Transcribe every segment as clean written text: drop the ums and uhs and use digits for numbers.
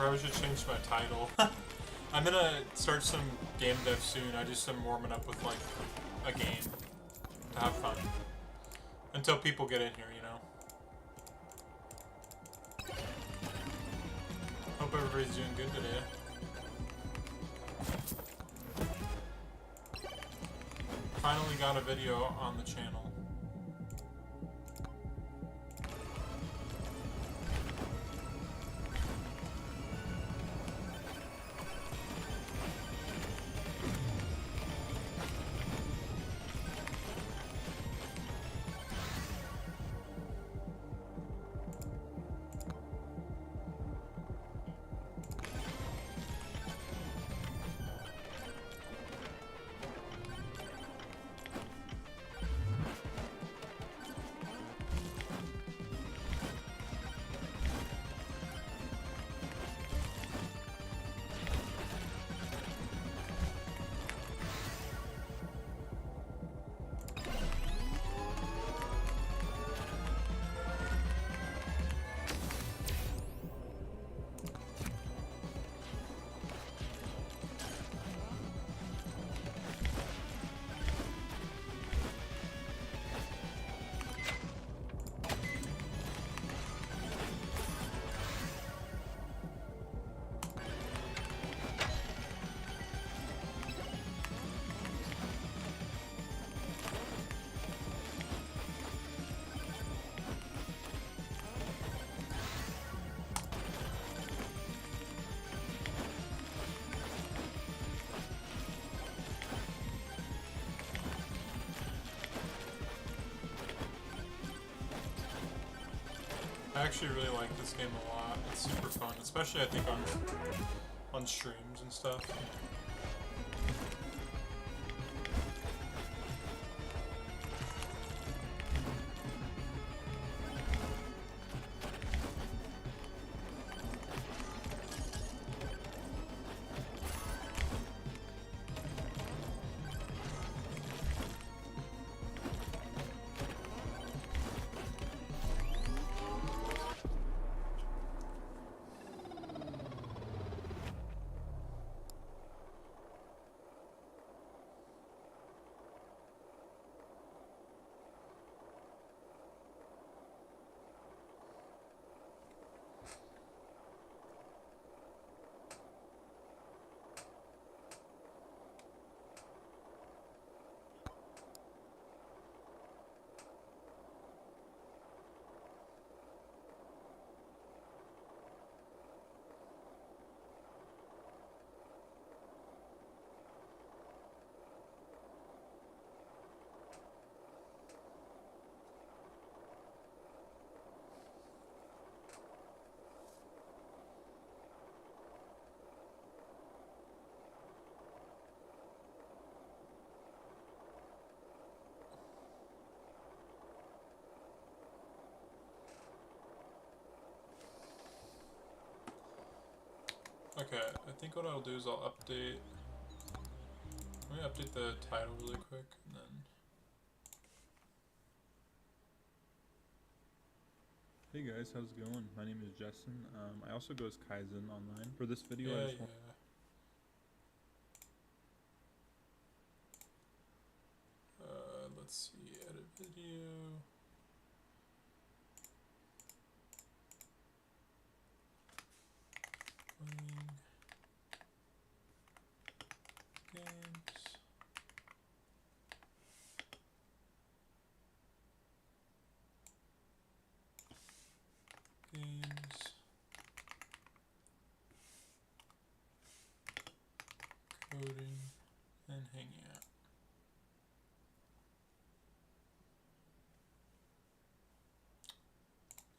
probably should change my title. I'm gonna start some game dev soon. I just am warming up with like a game to have fun until people get in here, you know. Hope everybody's doing good today. Finally got a video on the channel. I actually really like this game a lot. It's super fun, especially I think on streams and stuff. Okay, I think what I'll do is I'll update. Let me update the title really quick, and then. Hey guys, how's it going? My name is Jessen. I also go as Kaizen online. For this video, I just want. Let's see, edit video. Games. Coding and hanging out.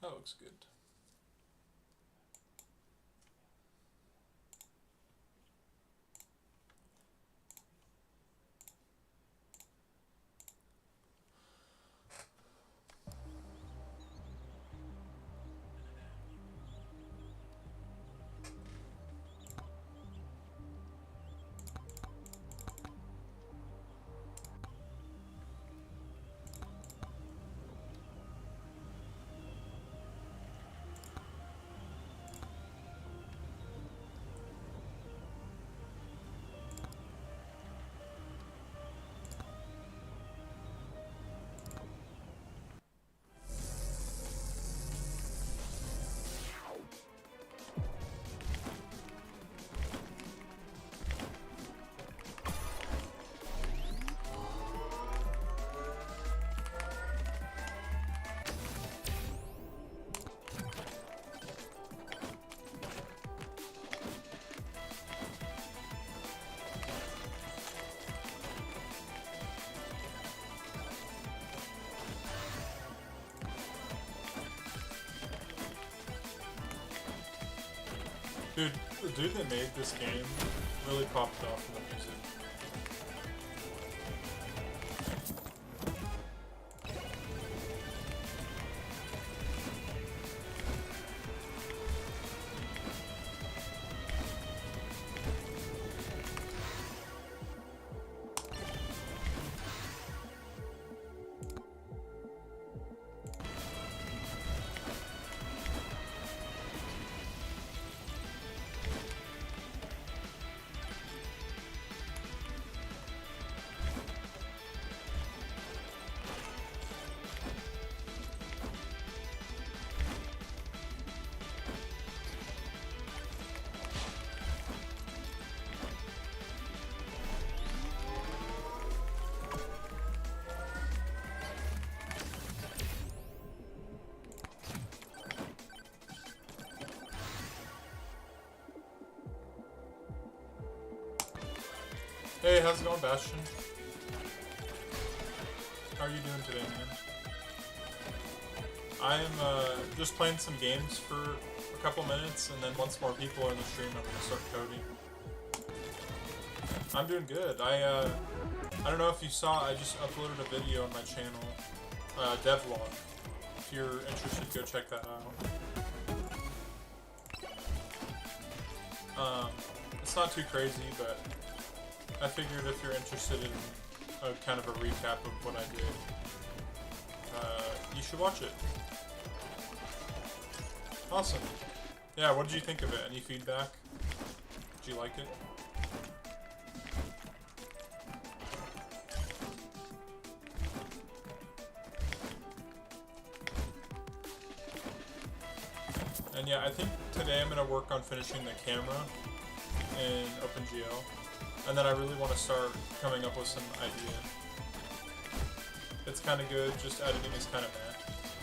That looks good. Dude, the dude that made this game really popped off in the music. Hey, how's it going, Bastion? How are you doing today, man? I'm just playing some games for a couple minutes, and then once more people are in the stream, I'm gonna start coding. I'm doing good. I don't know if you saw, I just uploaded a video on my channel, devlog. If you're interested, go check that out. It's not too crazy, but I figured if you're interested in a kind of a recap of what I did, you should watch it. Awesome. Yeah, what did you think of it? Any feedback? Did you like it? And yeah, I think today I'm going to work on finishing the camera in OpenGL. And then I really want to start coming up with some idea. It's kind of good, just editing is kind of meh.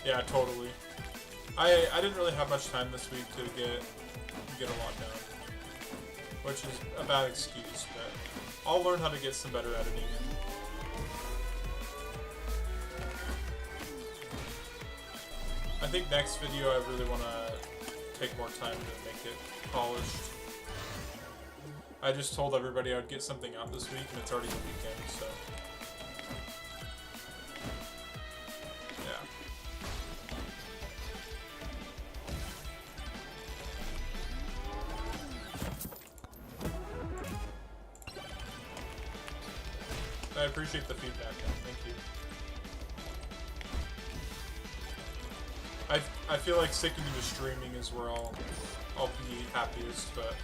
Yeah, totally. I didn't really have much time this week to get a lot done. Which is a bad excuse, but I'll learn how to get some better editing in. I think next video I really want to take more time to make it polished. I just told everybody I'd get something out this week, and it's already the weekend, so yeah. I appreciate the feedback, man. Thank you. I feel like sticking to streaming is where I'll be happiest, but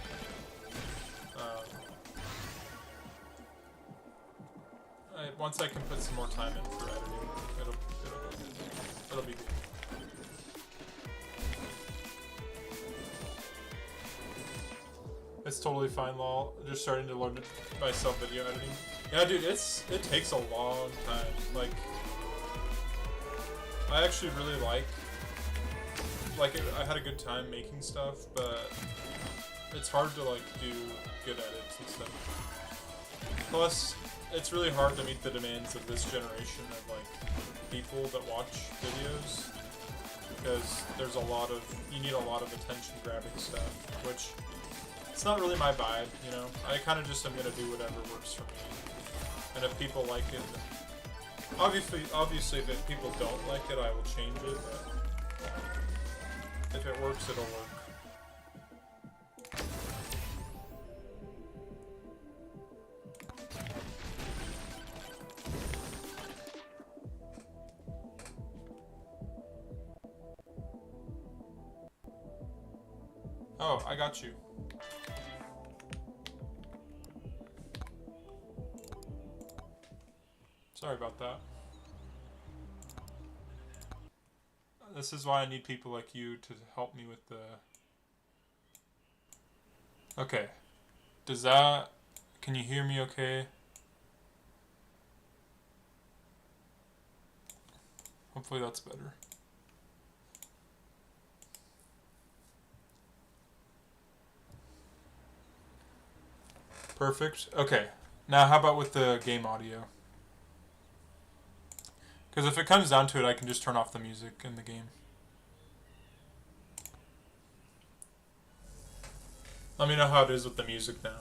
once I can put some more time in for editing, it'll be good. It's totally fine, lol. Just starting to learn myself video editing. Yeah, dude, it takes a long time. Like, I actually really like I had a good time making stuff, but it's hard to like do good edits and stuff. Plus, it's really hard to meet the demands of this generation of like people that watch videos, because there's you need a lot of attention grabbing stuff, which it's not really my vibe, you know. I kind of just am gonna do whatever works for me, and if people like it, then obviously if people don't like it, I will change it, but if it works, it'll work. Oh, I got you. Sorry about that. This is why I need people like you to help me with the... Okay. Can you hear me okay? Hopefully that's better. Perfect. Okay. Now how about with the game audio? Because if it comes down to it, I can just turn off the music in the game. Let me know how it is with the music now.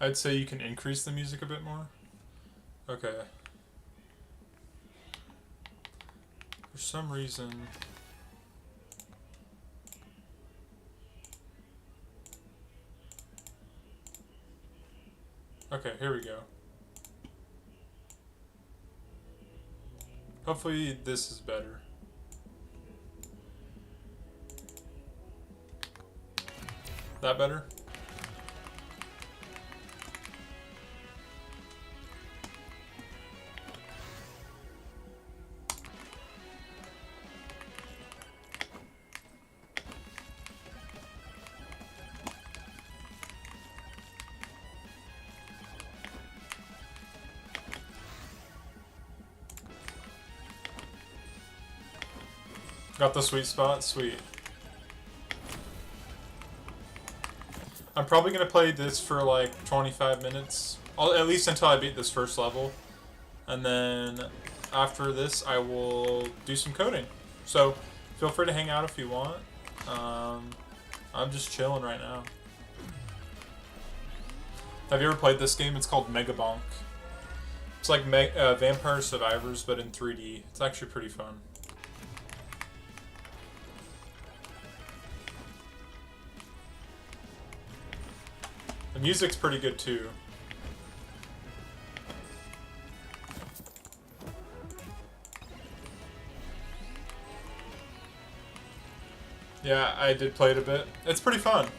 I'd say you can increase the music a bit more. Okay. For some reason... Okay, here we go. Hopefully this is better. That better? Got the sweet spot? Sweet. I'm probably going to play this for like 25 minutes. At least until I beat this first level. And then after this, I will do some coding. So feel free to hang out if you want. I'm just chilling right now. Have you ever played this game? It's called Megabonk. It's like Vampire Survivors, but in 3D. It's actually pretty fun. The music's pretty good too. Yeah, I did play it a bit. It's pretty fun.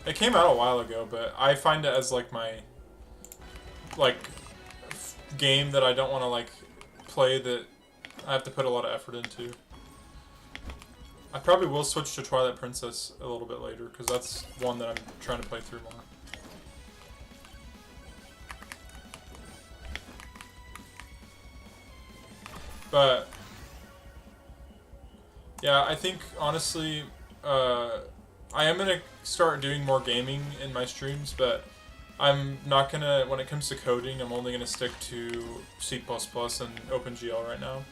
It came out a while ago, but I find it as like my game that I don't want to like play that I have to put a lot of effort into. I probably will switch to Twilight Princess a little bit later, because that's one that I'm trying to play through more. But, yeah, I think, honestly, I am going to start doing more gaming in my streams, but I'm not going to, when it comes to coding, I'm only going to stick to C++ and OpenGL right now.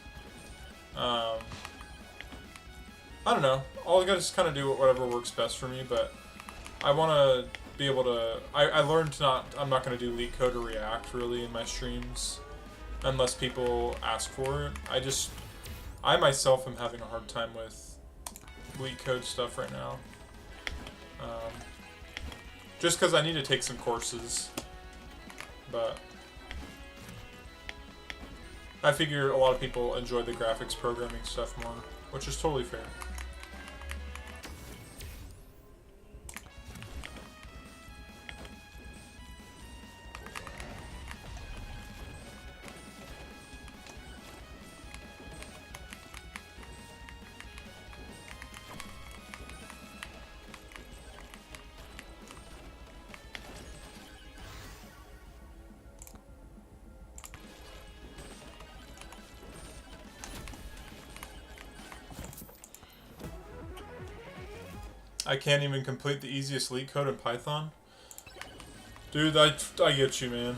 I don't know. I'll just kind of do whatever works best for me, but I want to be able to... I learned I'm not going to do LeetCode or React, really, in my streams, unless people ask for it. I myself am having a hard time with LeetCode stuff right now. Just because I need to take some courses, but I figure a lot of people enjoy the graphics programming stuff more, which is totally fair. I can't even complete the easiest LeetCode in Python. Dude, I get you, man.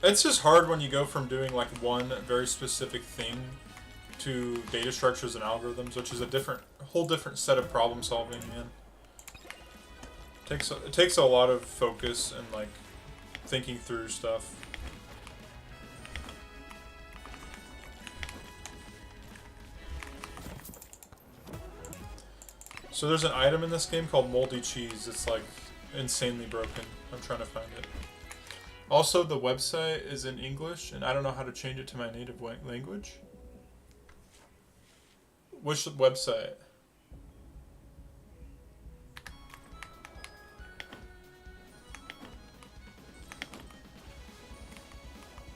It's just hard when you go from doing like one very specific thing to data structures and algorithms, which is a whole different set of problem solving, man. It takes a lot of focus and like thinking through stuff. So there's an item in this game called moldy cheese. It's like insanely broken. I'm trying to find it. Also, the website is in English, and I don't know how to change it to my native language. Which website?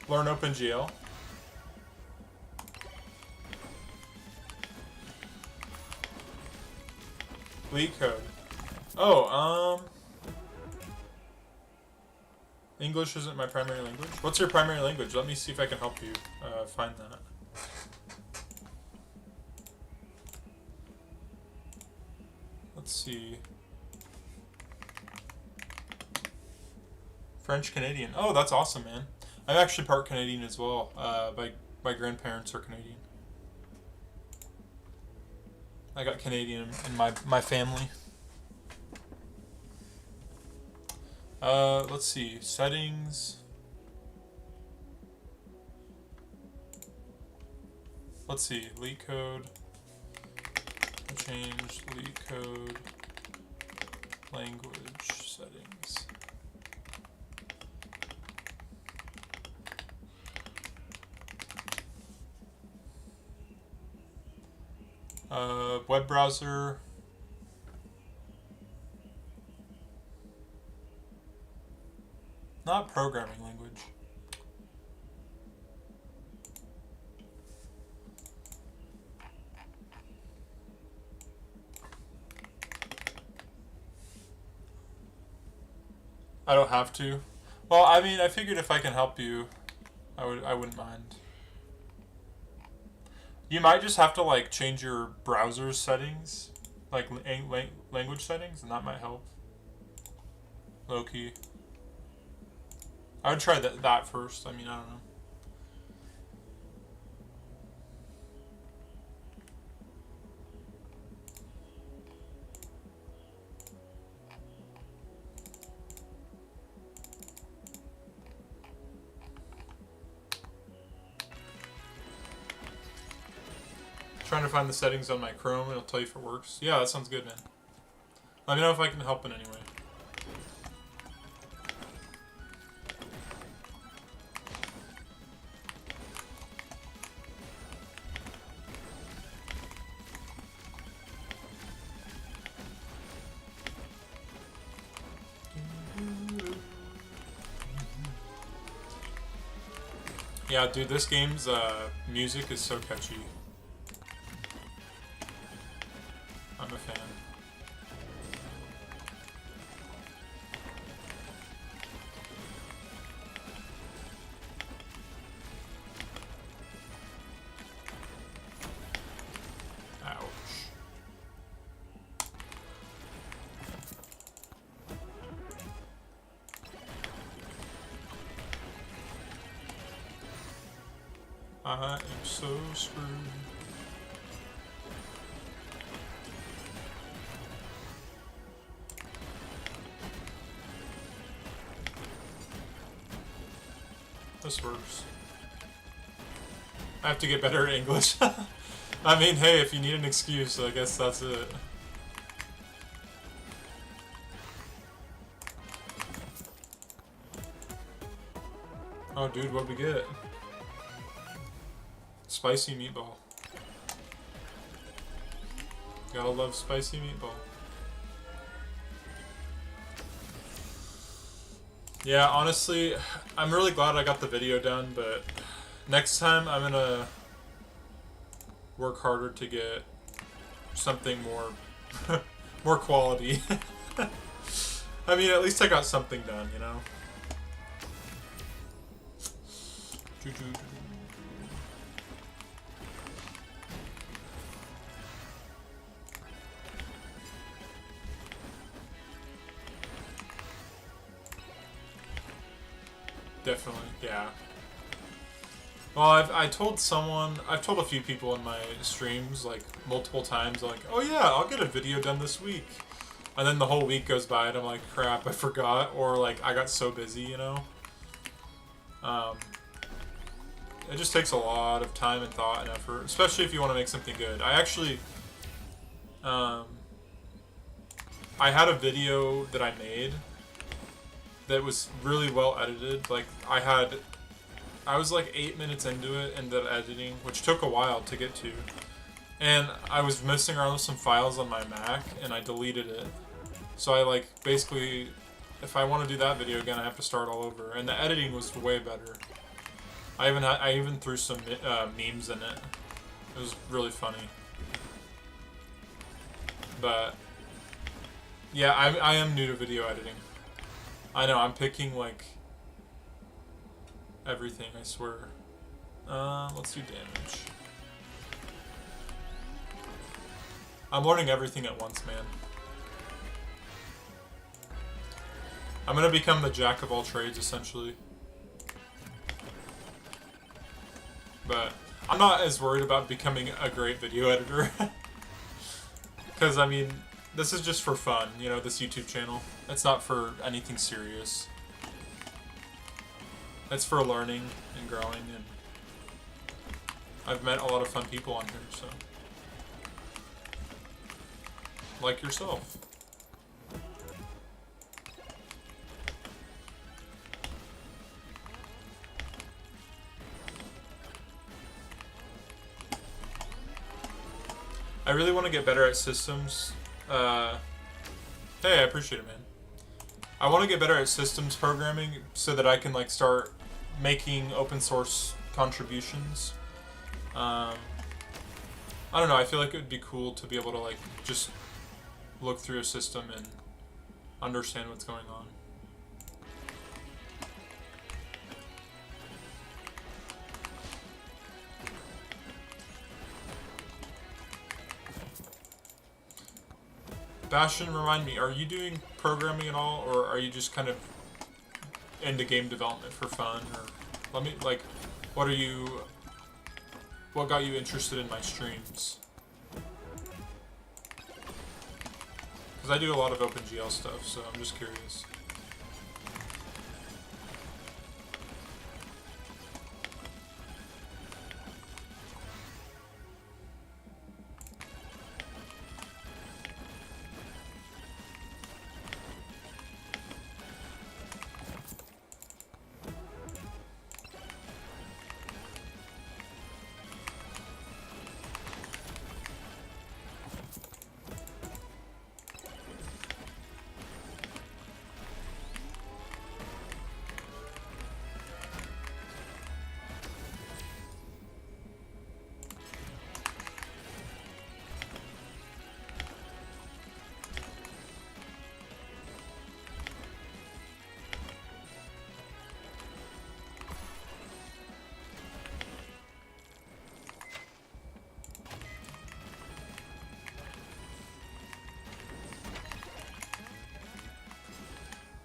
Learn OpenGL. LeetCode. Oh, English isn't my primary language. What's your primary language? Let me see if I can help you find that. Let's see. French Canadian. Oh, that's awesome, man. I'm actually part Canadian as well. My grandparents are Canadian. I got Canadian in my family. Let's see. Settings. Let's see. LeetCode. Change LeetCode. Language settings. Web browser. Not programming language. I don't have to. Well, I mean, I figured if I can help you, I wouldn't mind. You might just have to like change your browser settings, like language settings, and that might help. Low key. I would try that first. I mean, I don't know. Trying to find the settings on my Chrome, it'll tell you if it works. Yeah, that sounds good, man. Let me know if I can help in any way. Yeah, dude, this game's music is so catchy. I'm a fan. Ouch. I am so screwed. This works. I have to get better at English. I mean, hey, if you need an excuse, I guess that's it. Oh, dude, what'd we get? Spicy meatball. Gotta love spicy meatball. Yeah, honestly, I'm really glad I got the video done, but next time I'm gonna work harder to get something more more quality. I mean, at least I got something done, you know? Definitely, yeah. Well, I've told a few people in my streams, like, multiple times, like, oh yeah, I'll get a video done this week. And then the whole week goes by and I'm like, crap, I forgot, or like, I got so busy, you know? It just takes a lot of time and thought and effort, especially if you want to make something good. I actually, I had a video that I made that was really well edited. Like, I was like 8 minutes into it and the editing, which took a while to get to. And I was messing around with some files on my Mac and I deleted it. So I like, basically, if I want to do that video again, I have to start all over. And the editing was way better. I even threw some memes in it. It was really funny. But yeah, I am new to video editing. I know, I'm picking like everything, I swear. Let's do damage. I'm learning everything at once, man. I'm gonna become the jack of all trades, essentially. But I'm not as worried about becoming a great video editor. Because, I mean, this is just for fun, you know, this YouTube channel. It's not for anything serious. It's for learning and growing, and I've met a lot of fun people on here, so. Like yourself. I really want to get better at systems. Hey, I appreciate it, man. I want to get better at systems programming so that I can like start making open source contributions. I don't know, I feel like it would be cool to be able to like just look through a system and understand what's going on. Bastion, remind me, are you doing programming at all, or are you just kind of into game development for fun? Or let me, like, what got you interested in my streams? Because I do a lot of OpenGL stuff, so I'm just curious.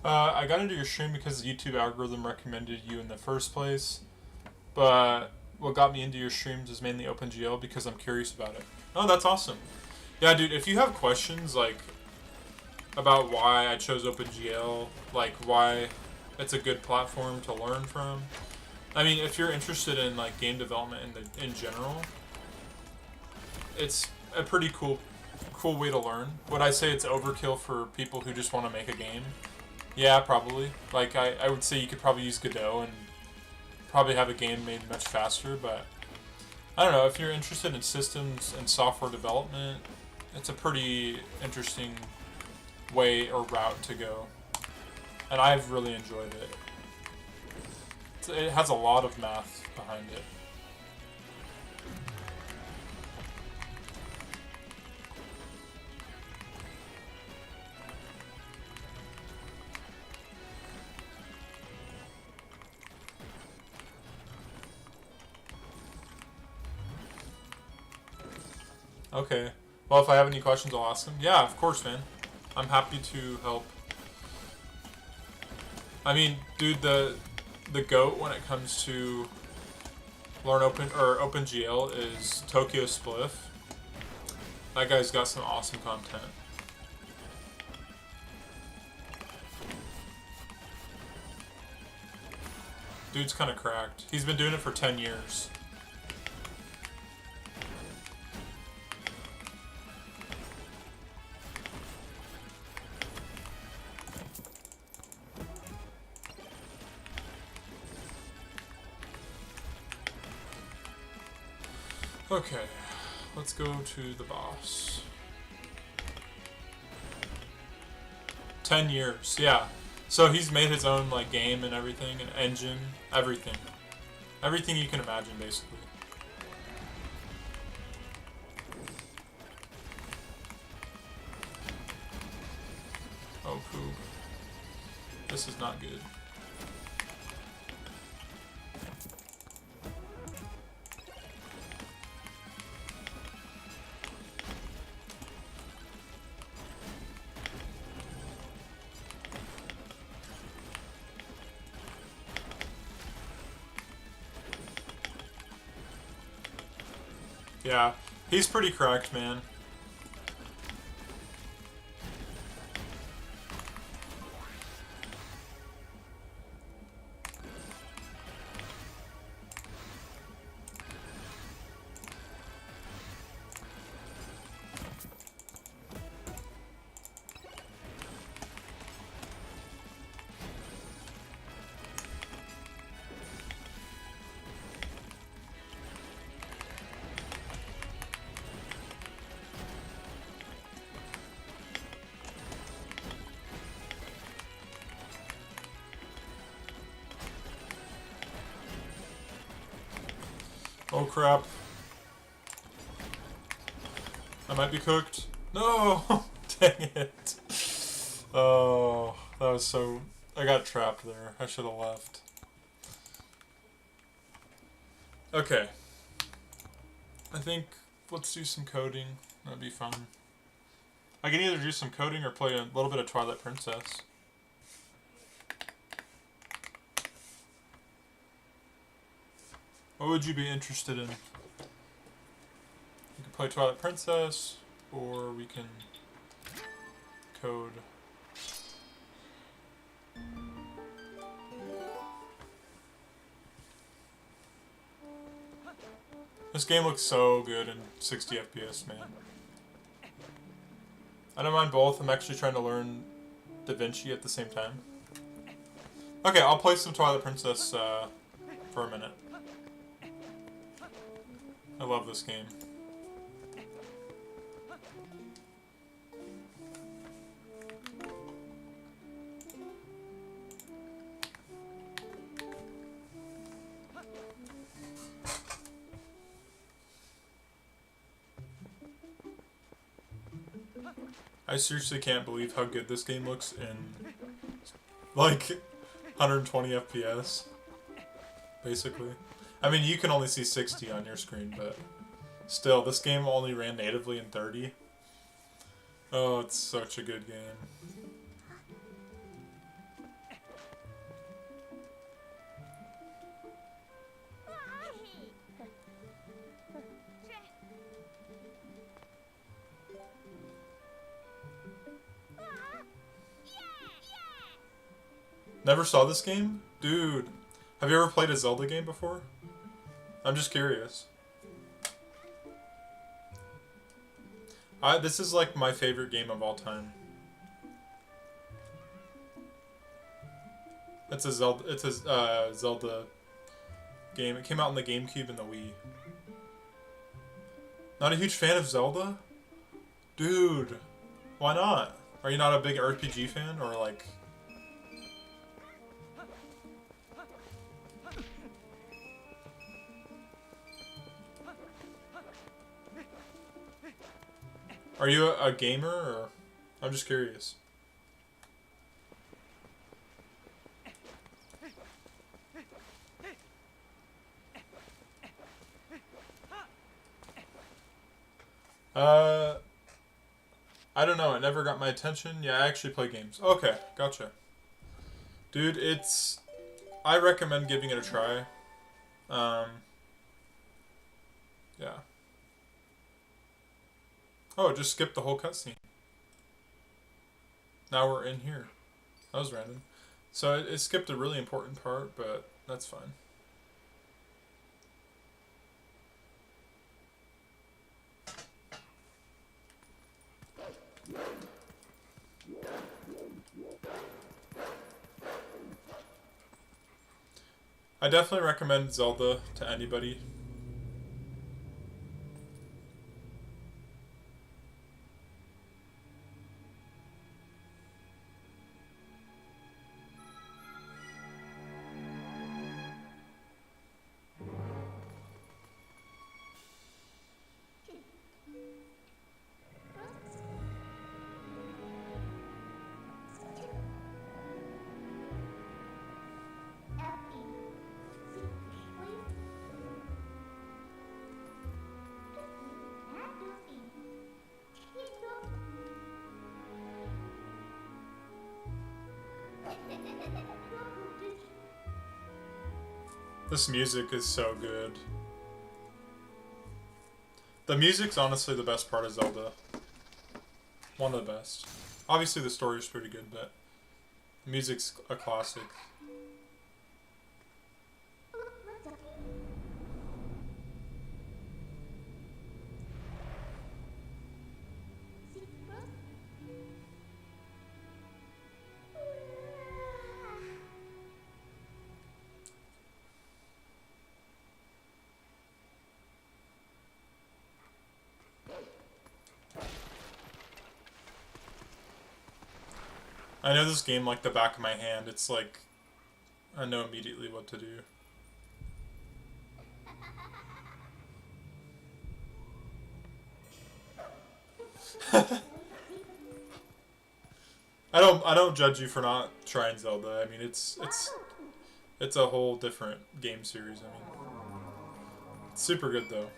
I got into your stream because the YouTube algorithm recommended you in the first place, but what got me into your streams is mainly OpenGL because I'm curious about it. Oh, that's awesome. Yeah, dude, if you have questions, like, about why I chose OpenGL, like, why it's a good platform to learn from, I mean, if you're interested in, like, game development in general, it's a pretty cool way to learn. Would I say it's overkill for people who just want to make a game? Yeah, probably. Like, I would say you could probably use Godot and probably have a game made much faster, but I don't know, if you're interested in systems and software development, it's a pretty interesting way or route to go. And I've really enjoyed it. It has a lot of math behind it. Okay. Well, if I have any questions, I'll ask them. Yeah, of course, man. I'm happy to help. I mean, dude, the GOAT when it comes to learn OpenGL is Tokyo Spliff. That guy's got some awesome content. Dude's kind of cracked. He's been doing it for 10 years. Okay, let's go to the boss. 10 years, yeah. So he's made his own like game and everything, an engine, everything. Everything you can imagine, basically. Oh, poop. This is not good. Yeah, he's pretty cracked, man. Oh crap. I might be cooked. No! Dang it. Oh, that was so... I got trapped there. I should have left. Okay. I think let's do some coding. That'd be fun. I can either do some coding or play a little bit of Twilight Princess. What would you be interested in? We can play Twilight Princess, or we can code. This game looks so good in 60 FPS, man. I don't mind both. I'm actually trying to learn DaVinci at the same time. Okay, I'll play some Twilight Princess for a minute. I love this game. I seriously can't believe how good this game looks in, like, 120 FPS, basically. I mean, you can only see 60 on your screen, but still, this game only ran natively in 30. Oh, it's such a good game. Never saw this game? Dude, have you ever played a Zelda game before? I'm just curious. This is like my favorite game of all time. It's a Zelda game. It came out on the GameCube and the Wii. Not a huge fan of Zelda? Dude, why not? Are you not a big RPG fan, or like... Are you a gamer, or... I'm just curious. I don't know, it never got my attention. Yeah, I actually play games. Okay, gotcha. Dude, I recommend giving it a try. Yeah. Oh, it just skipped the whole cutscene. Now we're in here. That was random. So it skipped a really important part, but that's fine. I definitely recommend Zelda to anybody. This music is so good. The music's honestly the best part of Zelda. One of the best. Obviously the story's pretty good, but the music's a classic. I know this game like the back of my hand. It's like, I know immediately what to do. I don't judge you for not trying Zelda. I mean, it's a whole different game series. I mean, it's super good though.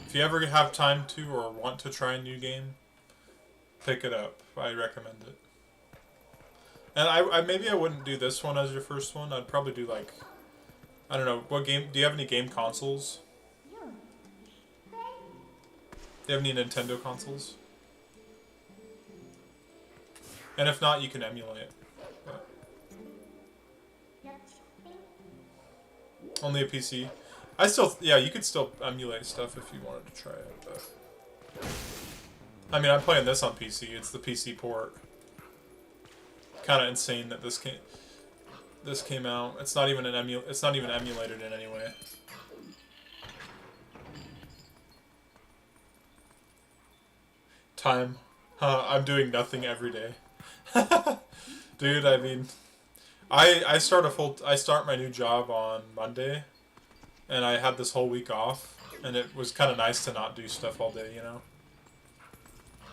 If you ever have time to or want to try a new game, pick it up. I recommend it. And I maybe I wouldn't do this one as your first one. I'd probably do like, I don't know, what game, do you have any game consoles? Do you have any Nintendo consoles? And if not, you can emulate. But only a PC. I still, yeah, you could still emulate stuff if you wanted to try it, but I mean, I'm playing this on PC. It's the PC port. Kind of insane that this came out. It's not even it's not even emulated in any way. Time. I'm doing nothing every day. Dude, I mean, I start my new job on Monday, and I had this whole week off, and it was kind of nice to not do stuff all day, you know.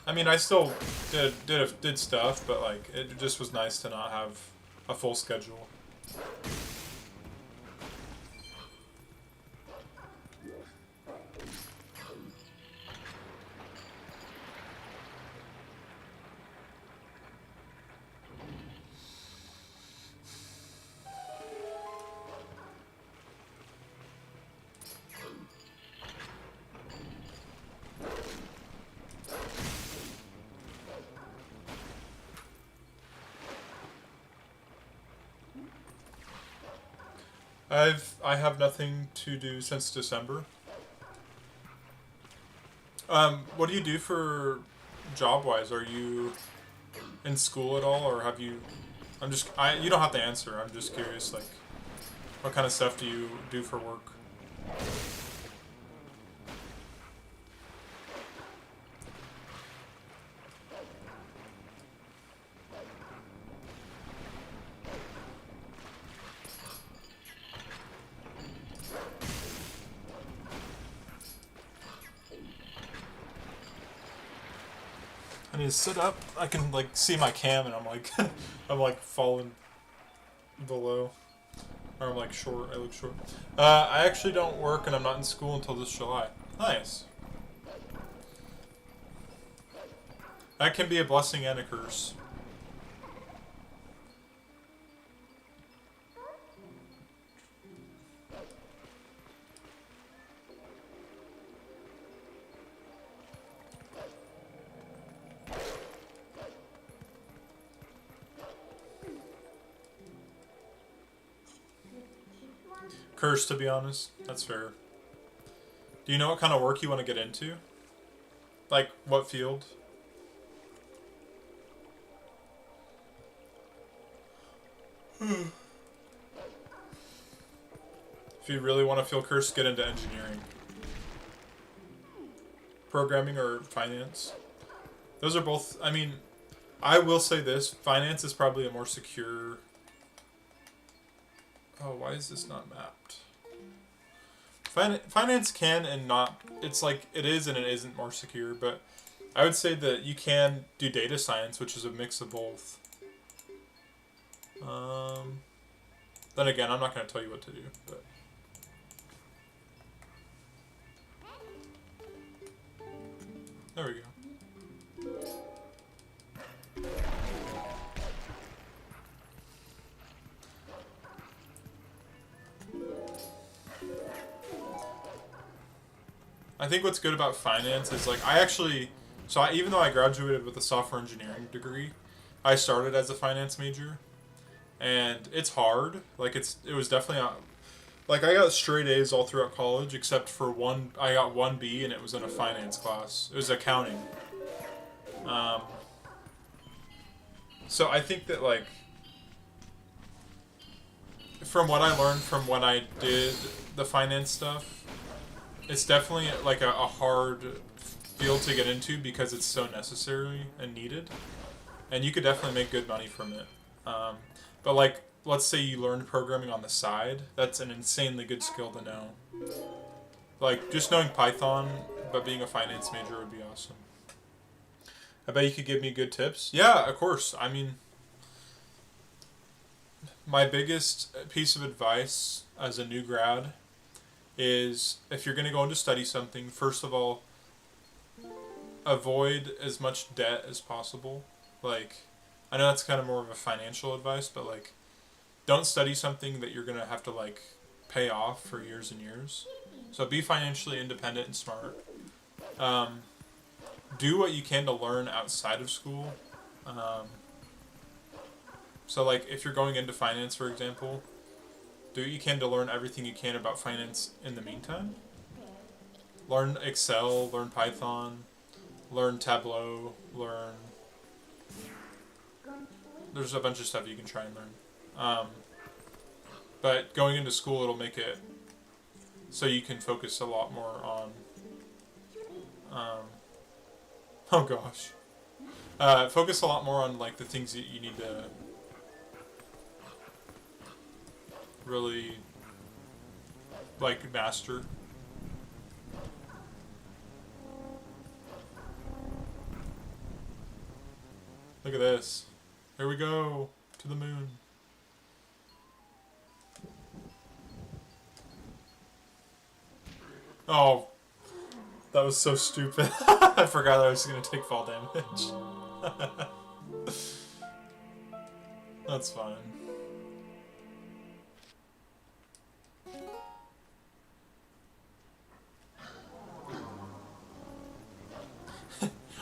I mean, I still did stuff, but like it just was nice to not have a full schedule. I have nothing to do since December. What do you do for job-wise? Are you in school at all, or have you? You don't have to answer. I'm just curious, like, what kind of stuff do you do for work? I need to sit up. I can like see my cam, and I'm like, I'm like falling below, or I'm like short. I look short. I actually don't work, and I'm not in school until this July. Nice. That can be a blessing and a curse. Curse, to be honest. That's fair. Do you know what kind of work you want to get into? Like, what field? If you really want to feel cursed, get into engineering. Programming or finance. Those are both, I mean, I will say this, finance is probably a more secure... Oh, why is this not mapped? Finance can and not, it's like, it is and it isn't more secure, but I would say that you can do data science, which is a mix of both. Then again, I'm not going to tell you what to do, but... There we go. I think what's good about finance is like even though I graduated with a software engineering degree, I started as a finance major, and it's hard. Like it was definitely like I got straight A's all throughout college except for one. I got one B and it was in a finance class. It was accounting. Um, so I think that like from what I learned from when I did the finance stuff, it's definitely like a hard field to get into because it's so necessary and needed, and you could definitely make good money from it. But like, let's say you learned programming on the side, that's an insanely good skill to know. Like just knowing Python, but being a finance major would be awesome. I bet you could give me good tips. Yeah, of course. I mean, my biggest piece of advice as a new grad is if you're going to go into study something, first of all, avoid as much debt as possible. Like, I know that's kind of more of a financial advice, but like, don't study something that you're going to have to like pay off for years and years. So be financially independent and smart. Do what you can to learn outside of school. So like if you're going into finance, for example, do what you can to learn everything you can about finance in the meantime. Learn Excel, learn Python, learn Tableau, there's a bunch of stuff you can try and learn. But going into school, it'll make it so you can focus a lot more on, oh gosh. Focus a lot more on like the things that you need to really like master. Look at this. Here we go to the moon. Oh, that was so stupid. I forgot I was going to take fall damage. That's fine.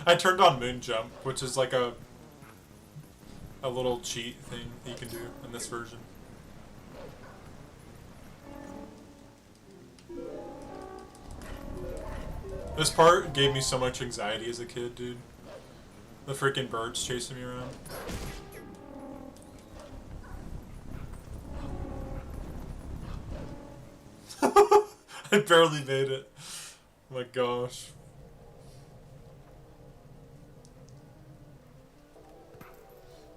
I turned on moon jump, which is like a little cheat thing that you can do in this version. This part gave me so much anxiety as a kid, dude. The freaking birds chasing me around. I barely made it. Oh my gosh.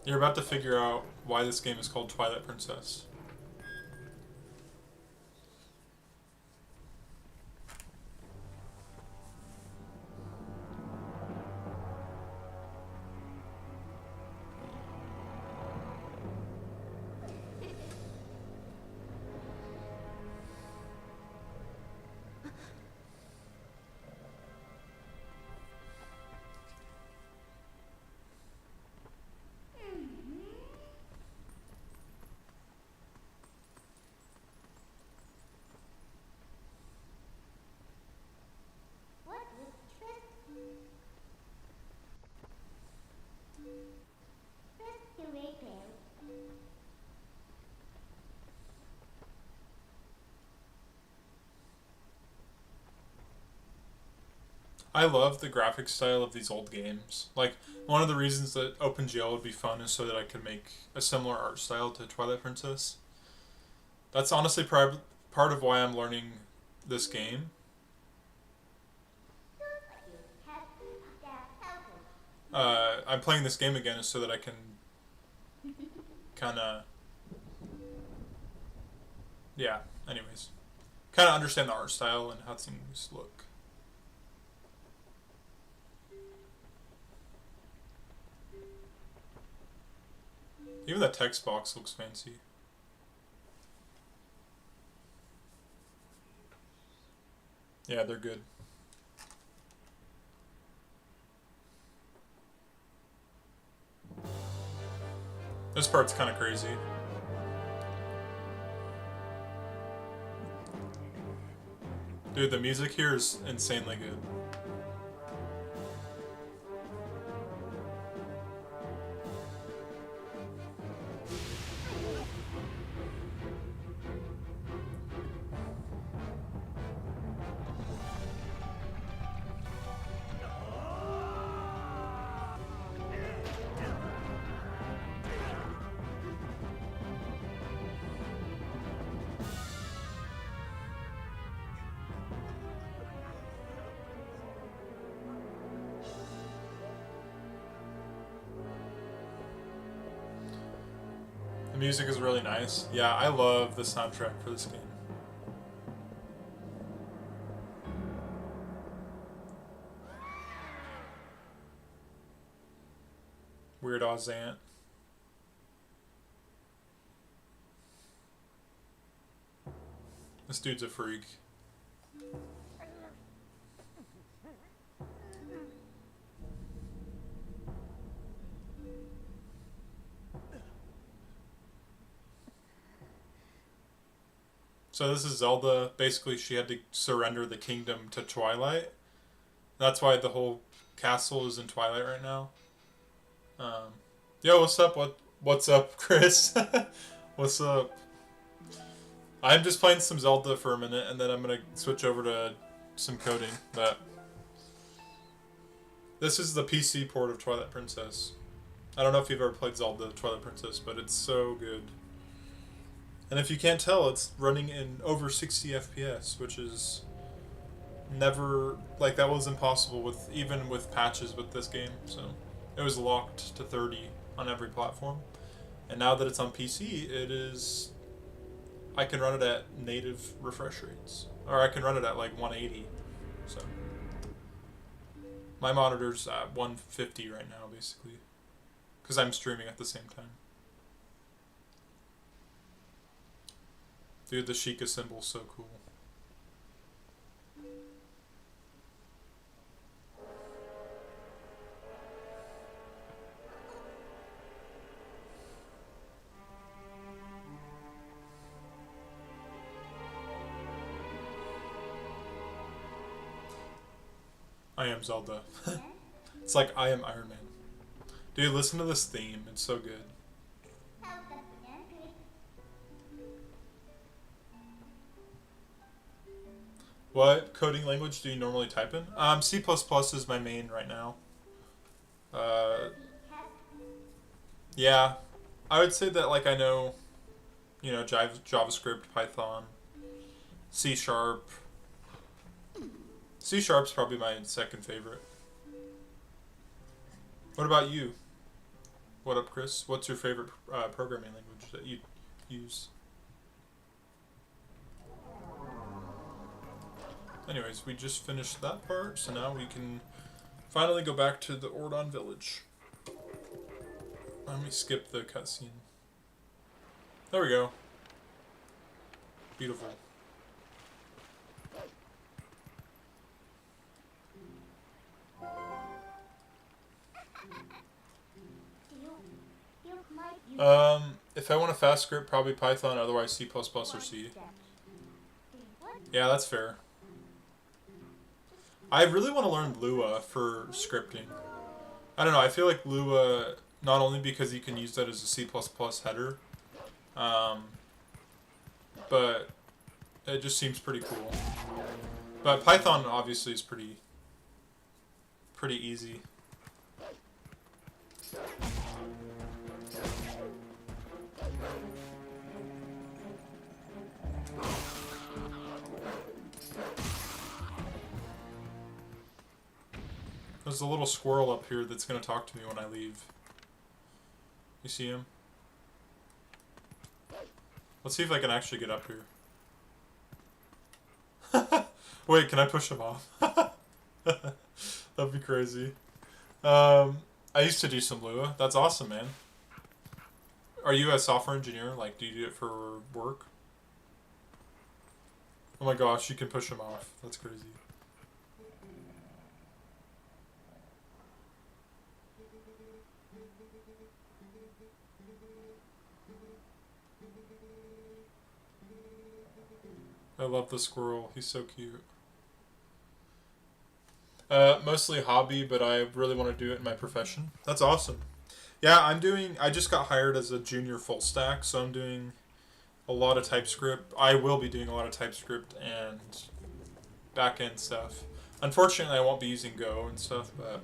You're about to figure out why this game is called Twilight Princess. I love the graphic style of these old games. Like, one of the reasons that OpenGL would be fun is so that I could make a similar art style to Twilight Princess. That's honestly part of why I'm learning this game. I'm playing this game again so that I can kind of, yeah, anyways. Kind of understand the art style and how things look. Even the text box looks fancy. Yeah, they're good. This part's kind of crazy. Dude, the music here is insanely good. The music is really nice. Yeah, I love the soundtrack for this game. Weird Ozant. This dude's a freak. So this is Zelda. Basically, she had to surrender the kingdom to Twilight. That's why the whole castle is in Twilight right now. Yo, what's up? What's up, Chris? What's up? I'm just playing some Zelda for a minute, and then I'm gonna switch over to some coding. But this is the PC port of Twilight Princess. I don't know if you've ever played Zelda Twilight Princess, but it's so good. And if you can't tell, it's running in over 60 FPS, which is never, like, that was impossible with, even with patches with this game. So it was locked to 30 on every platform. And now that it's on PC, it is, I can run it at native refresh rates. Or I can run it at like 180. So my monitor's at 150 right now, basically. Because I'm streaming at the same time. Dude, the Sheikah symbol's so cool. I am Zelda. It's like I am Iron Man. Dude, listen to this theme. It's so good. What coding language do you normally type in? C++ is my main right now. Yeah, I would say that, like, I know, you know, JavaScript, Python, C Sharp. C Sharp's probably my second favorite. What about you? What up, Chris? What's your favorite programming language that you use? Anyways, we just finished that part, so now we can finally go back to the Ordon village. Let me skip the cutscene. There we go. Beautiful. If I want a fast script, probably Python, otherwise C++ or C. Yeah, that's fair. I really want to learn Lua for scripting. I don't know, I feel like Lua, not only because you can use that as a C++ header, but it just seems pretty cool. But Python obviously is pretty easy. There's a little squirrel up here that's going to talk to me when I leave. You see him? Let's see if I can actually get up here. Wait, can I push him off? That'd be crazy. I used to do some Lua. That's awesome, man. Are you a software engineer? Like, do you do it for work? Oh my gosh, you can push him off. That's crazy. I love the squirrel. He's so cute. Mostly hobby, but I really want to do it in my profession. That's awesome. Yeah, I just got hired as a junior full stack, so I'm doing a lot of TypeScript. I will be doing a lot of TypeScript and back-end stuff. Unfortunately, I won't be using Go and stuff, but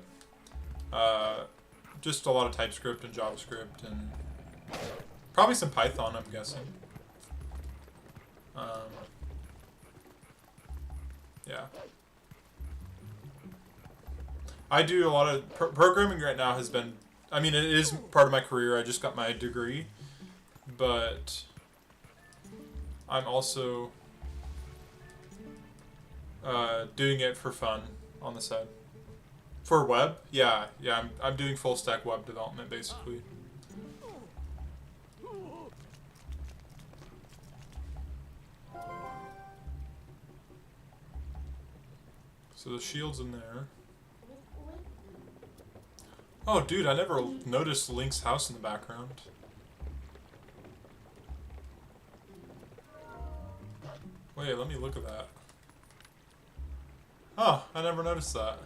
just a lot of TypeScript and JavaScript and probably some Python, I'm guessing. Yeah. I do a lot of programming right now has been, I mean, it is part of my career. I just got my degree, but I'm also doing it for fun on the side. For web? Yeah, I'm doing full stack web development basically. So the shield's in there. Oh, dude, I never noticed Link's house in the background. Wait, let me look at that. Oh, I never noticed that.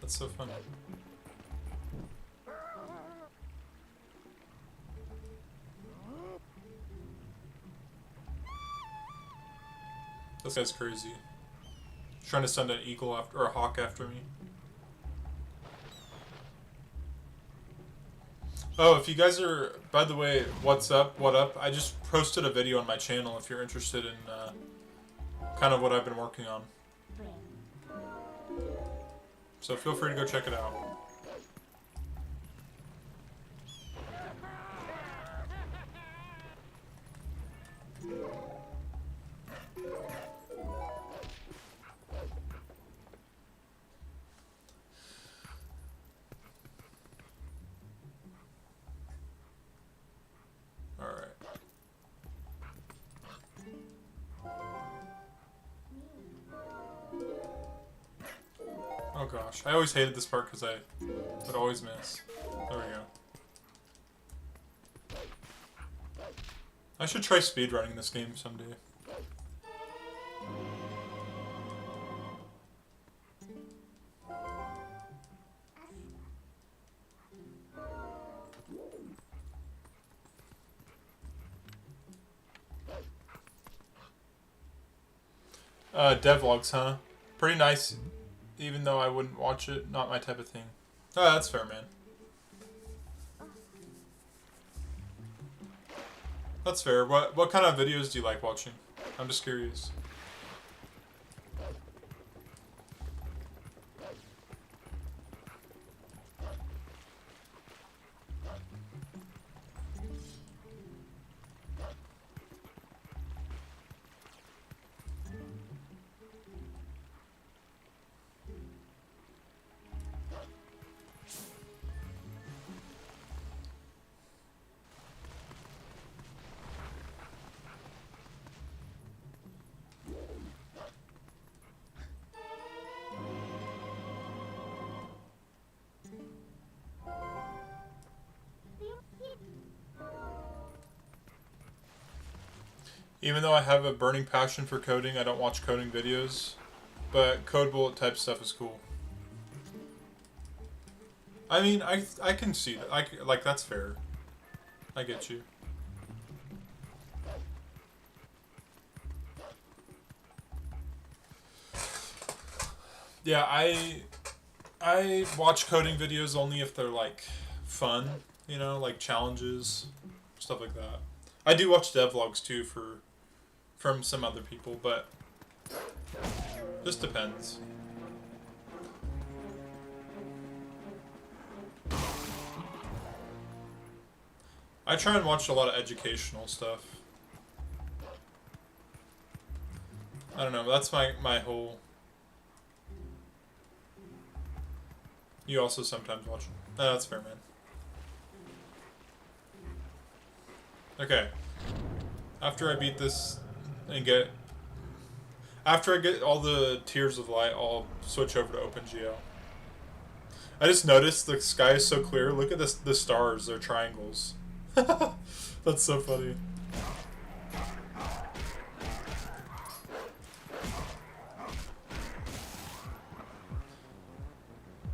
That's so funny. This guy's crazy. He's trying to send an eagle after, or a hawk after me. Oh, if you guys are, by the way, what's up, what up? I just posted a video on my channel if you're interested in kind of what I've been working on. So feel free to go check it out. Oh gosh, I always hated this part because I would always miss. There we go. I should try speedrunning this game someday. Devlogs, huh? Pretty nice. Even though I wouldn't watch it, not my type of thing. Oh, that's fair, man. That's fair. What kind of videos do you like watching? I'm just curious. Even though I have a burning passion for coding, I don't watch coding videos. But code bullet type stuff is cool. I mean, I can see that. Like, that's fair. I get you. Yeah, I watch coding videos only if they're, like, fun. You know, like challenges. Stuff like that. I do watch devlogs, too, from some other people, but just depends. I try and watch a lot of educational stuff. I don't know, that's my whole... You also sometimes watch... No, that's fair, man. Okay. After I beat this and get... After I get all the Tears of Light, I'll switch over to OpenGL. I just noticed the sky is so clear. Look at this, the stars, they're triangles. That's so funny.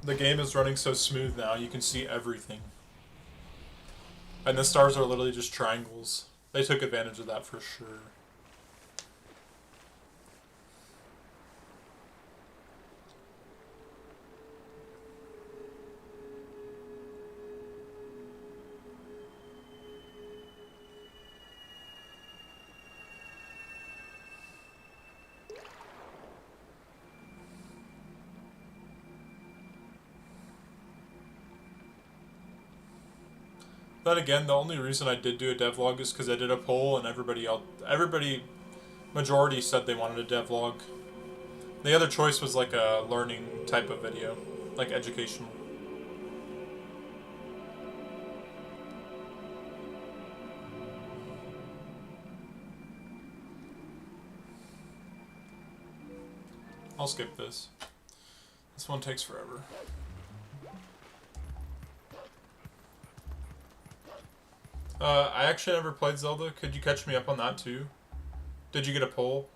the game is running so smooth now, you can see everything. And the stars are literally just triangles. They took advantage of that for sure. Then again, the only reason I did do a devlog is because I did a poll and majority said they wanted a devlog. The other choice was like a learning type of video, like educational. I'll skip this. This one takes forever. I actually never played Zelda. Could you catch me up on that too? Did you get a poll?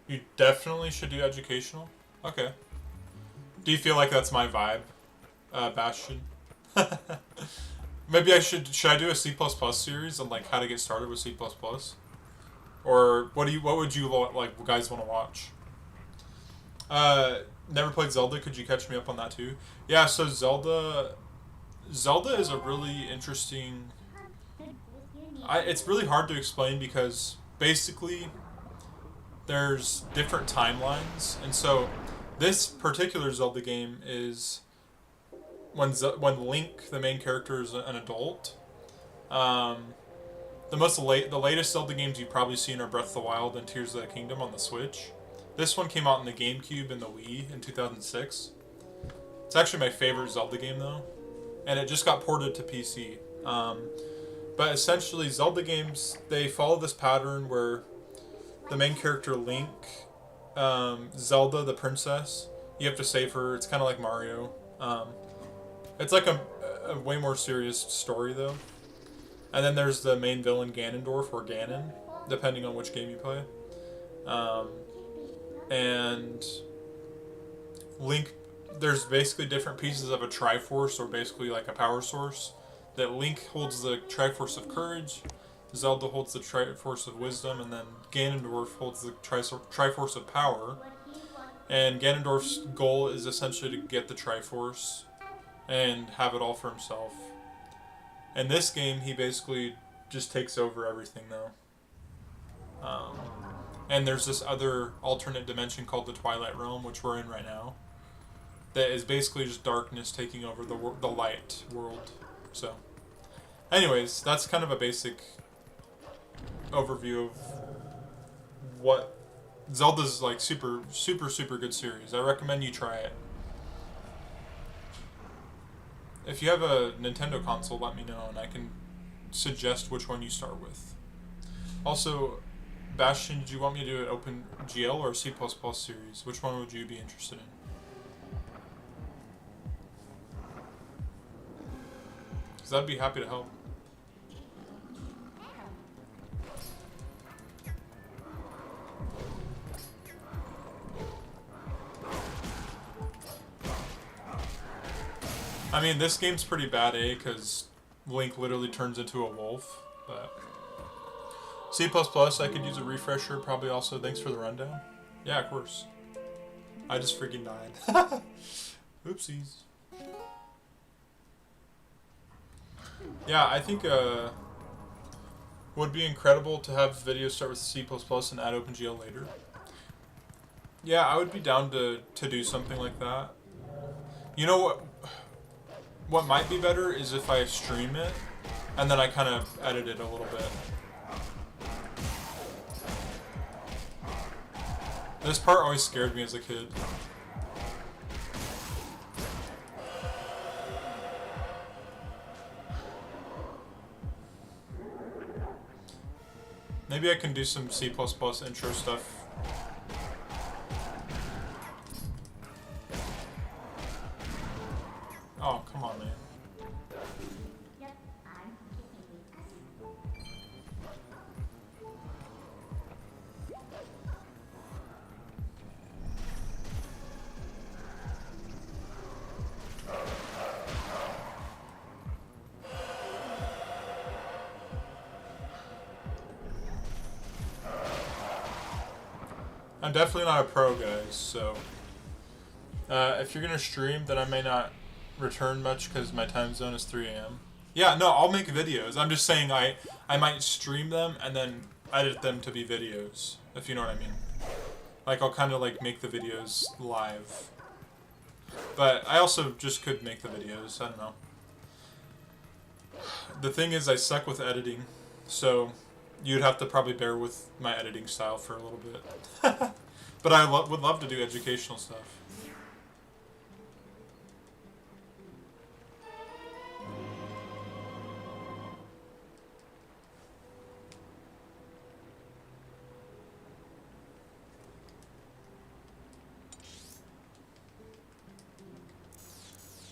You definitely should do educational? Okay. Do you feel like that's my vibe, Bastion? Maybe should I do a C++ series on like how to get started with C++? Or what would you like guys want to watch? Never played Zelda. Could you catch me up on that too? Yeah, so Zelda is a really interesting... it's really hard to explain because basically there's different timelines, and so this particular Zelda game is when Link, the main character, is an adult. The latest Zelda games you've probably seen are Breath of the Wild and Tears of the Kingdom on the Switch. This one came out in the GameCube and the Wii in 2006. It's actually my favorite Zelda game though, and it just got ported to PC. But essentially, Zelda games, they follow this pattern where the main character Link, Zelda the princess, you have to save her. It's kind of like Mario. It's like a way more serious story though. And then there's the main villain Ganondorf or Ganon, depending on which game you play. And Link, there's basically different pieces of a Triforce, or basically like a power source. That Link holds the Triforce of Courage, Zelda holds the Triforce of Wisdom, and then Ganondorf holds the Triforce of Power. And Ganondorf's goal is essentially to get the Triforce and have it all for himself. In this game, he basically just takes over everything though. And there's this other alternate dimension called the Twilight Realm, which we're in right now, that is basically just darkness taking over the light world. So, anyways, that's kind of a basic overview of what Zelda's like. Super good series. I recommend you try it. If you have a Nintendo console, let me know and I can suggest which one you start with. Also, Bastion, do you want me to do an OpenGL or a C++ series? Which one would you be interested in? Because I'd be happy to help. I mean, this game's pretty bad, because Link literally turns into a wolf, but... C++, I could use a refresher, probably also. Thanks for the rundown. Yeah, of course. I just freaking died. Oopsies. Yeah, I think would be incredible to have videos start with C++ and add OpenGL later. Yeah, I would be down to do something like that. You know what? What might be better is if I stream it, and then I kind of edit it a little bit. This part always scared me as a kid. Maybe I can do some C++ intro stuff. Oh, come on, man. I'm definitely not a pro, guys, so if you're gonna stream, then I may not return much because my time zone is 3 a.m. Yeah, no, I'll make videos. I'm just saying I might stream them and then edit them to be videos, if you know what I mean. Like, I'll kind of, like, make the videos live. But I also just could make the videos, I don't know. The thing is, I suck with editing, so you'd have to probably bear with my editing style for a little bit. But I would love to do educational stuff.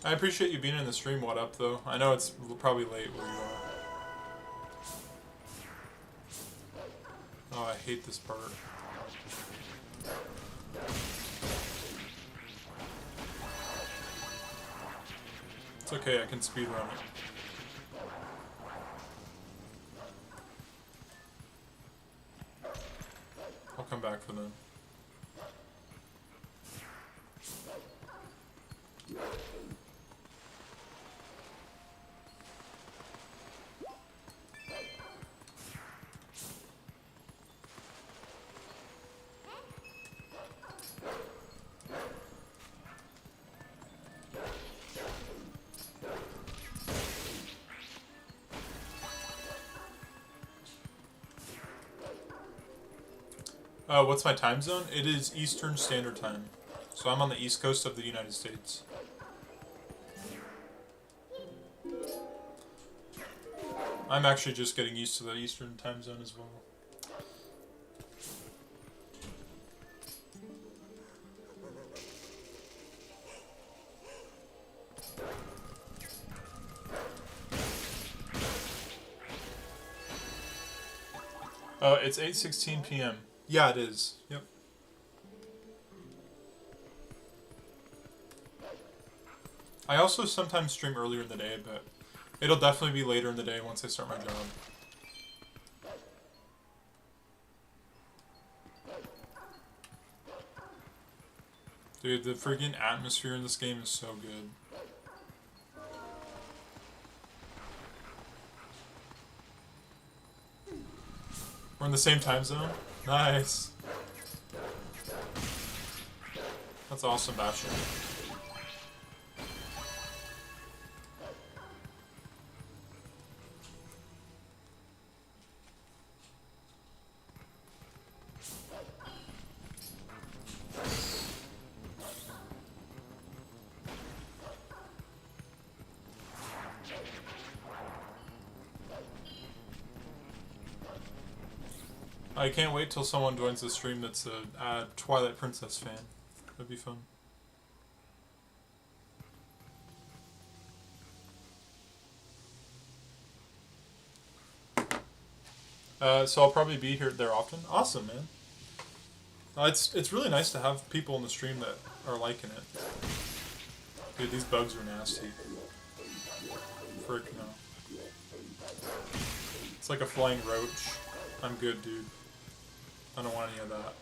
I appreciate you being in the stream. What up, though? I know it's probably late where you are. Oh, I hate this part. It's okay, I can speedrun it. I'll come back for them. What's my time zone? It is Eastern Standard Time. So I'm on the East Coast of the United States. I'm actually just getting used to the Eastern Time Zone as well. Oh, it's 8:16 p.m. Yeah, it is. Yep. I also sometimes stream earlier in the day, but it'll definitely be later in the day once I start my job. Dude, the freaking atmosphere in this game is so good. We're in the same time zone? Nice. That's awesome, Bachelor. I can't wait till someone joins the stream that's a Twilight Princess fan. That'd be fun. So I'll probably be there often. Awesome, man. It's really nice to have people in the stream that are liking it. Dude, these bugs are nasty. Frick no. It's like a flying roach. I'm good, dude. I don't want any of that.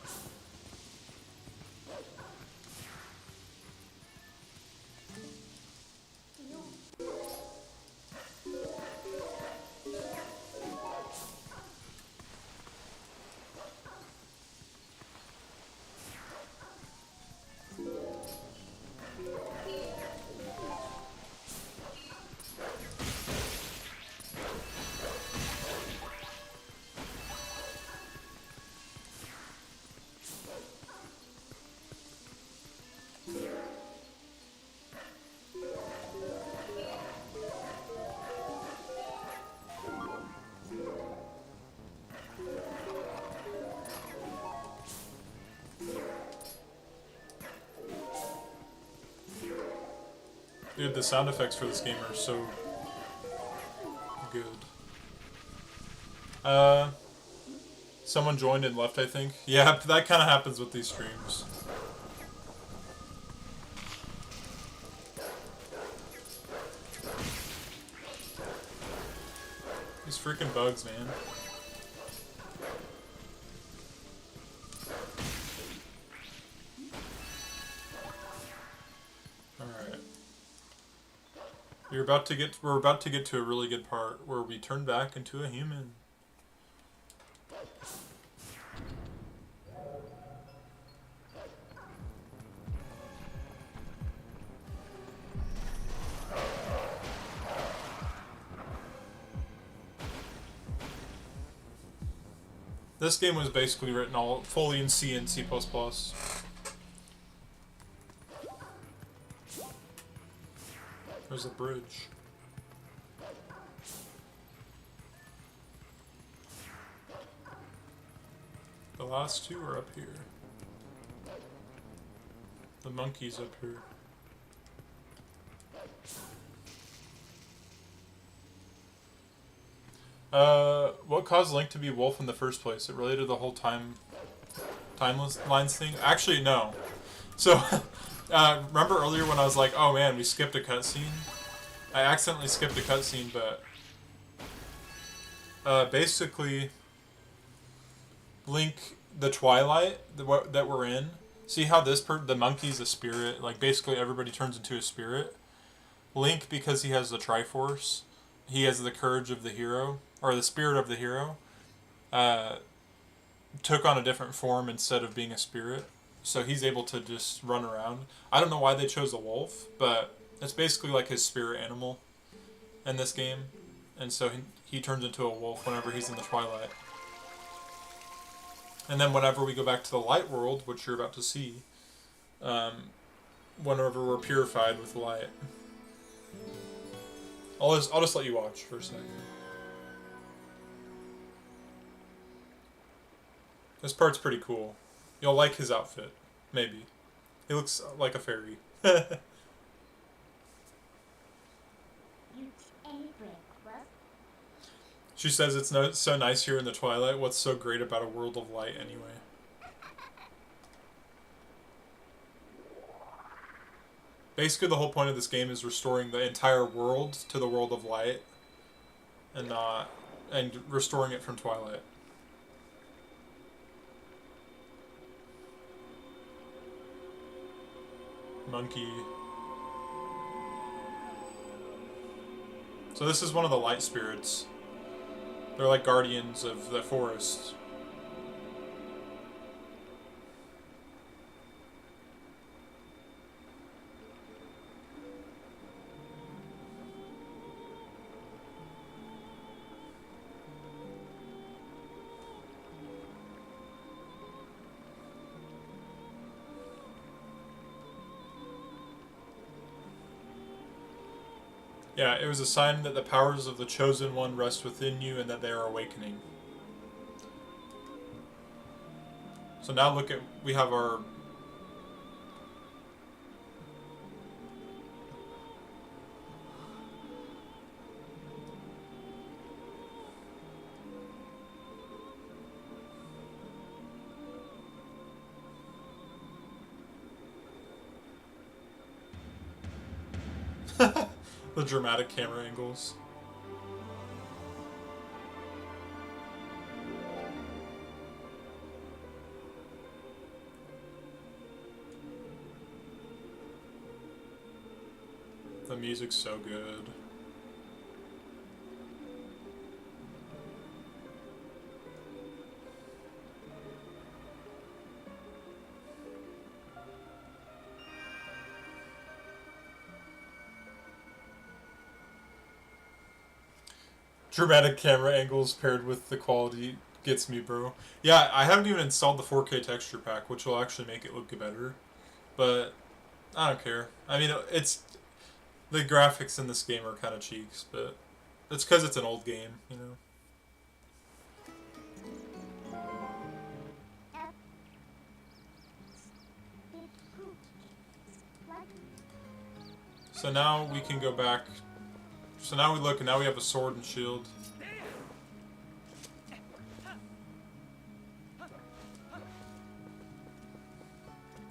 Dude, the sound effects for this game are so good. Someone joined and left, I think. Yeah, that kind of happens with these streams. These freaking bugs, man. We're about to get to a really good part where we turn back into a human. This game was basically written all fully in C and C++. There's a bridge. The last two are up here. The monkey's up here. What caused Link to be Wolf in the first place? It related to the whole timeless lines thing? Actually, no. So, remember earlier when I was like, oh man, we skipped a cutscene? I accidentally skipped a cutscene, but basically, Link, the Twilight that we're in, see how the monkey's a spirit? Like, basically everybody turns into a spirit. Link, because he has the Triforce, he has the courage of the hero, or the spirit of the hero, took on a different form instead of being a spirit. So he's able to just run around. I don't know why they chose a wolf, but it's basically like his spirit animal in this game. And so he turns into a wolf whenever he's in the Twilight. And then whenever we go back to the light world, which you're about to see, whenever we're purified with light. I'll just let you watch for a second. This part's pretty cool. You'll like his outfit. Maybe. He looks like a fairy. She says it's so nice here in the Twilight. What's so great about a world of light anyway? Basically, the whole point of this game is restoring the entire world to the world of light, and restoring it from Twilight. Monkey. So this is one of the light spirits. They're like guardians of the forest. Yeah, it was a sign that the powers of the Chosen One rest within you and that they are awakening. So now look at, we have our... the dramatic camera angles. The music's so good. Dramatic camera angles paired with the quality gets me, bro. Yeah, I haven't even installed the 4K texture pack, which will actually make it look better. But I don't care. I mean, it's... The graphics in this game are kind of cheeks, but it's because it's an old game, you know? So now we can go back. So now we look, and now we have a sword and shield.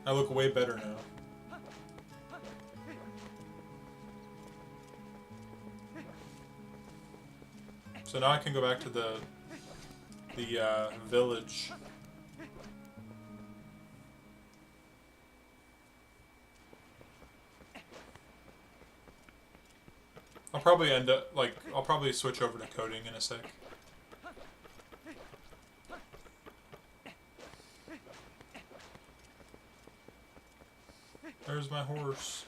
I look way better now. So now I can go back to the village. I'll probably end up, like, I'll probably switch over to coding in a sec. There's my horse.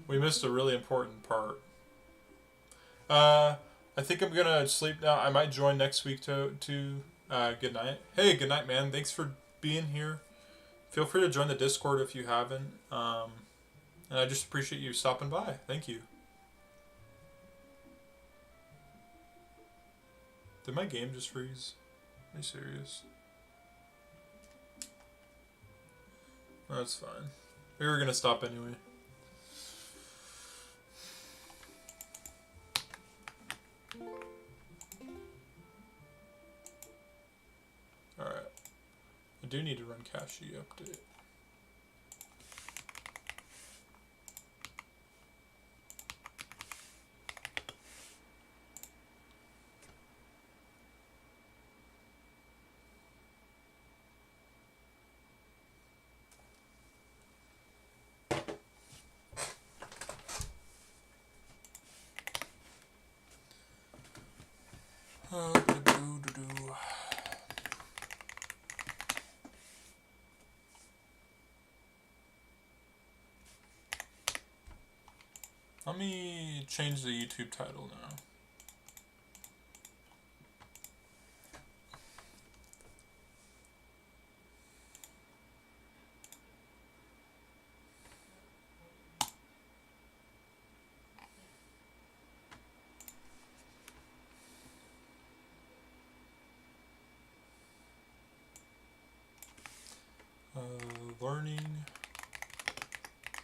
We missed a really important part. I think I'm gonna sleep now. I might join next week to good night. Hey, good night, man. Thanks for being here. Feel free to join the Discord if you haven't. And I just appreciate you stopping by. Thank you. Did my game just freeze? Are you serious? That's fine. We were gonna stop anyway. Alright. I do need to run cache update. Let me change the YouTube title now. Learning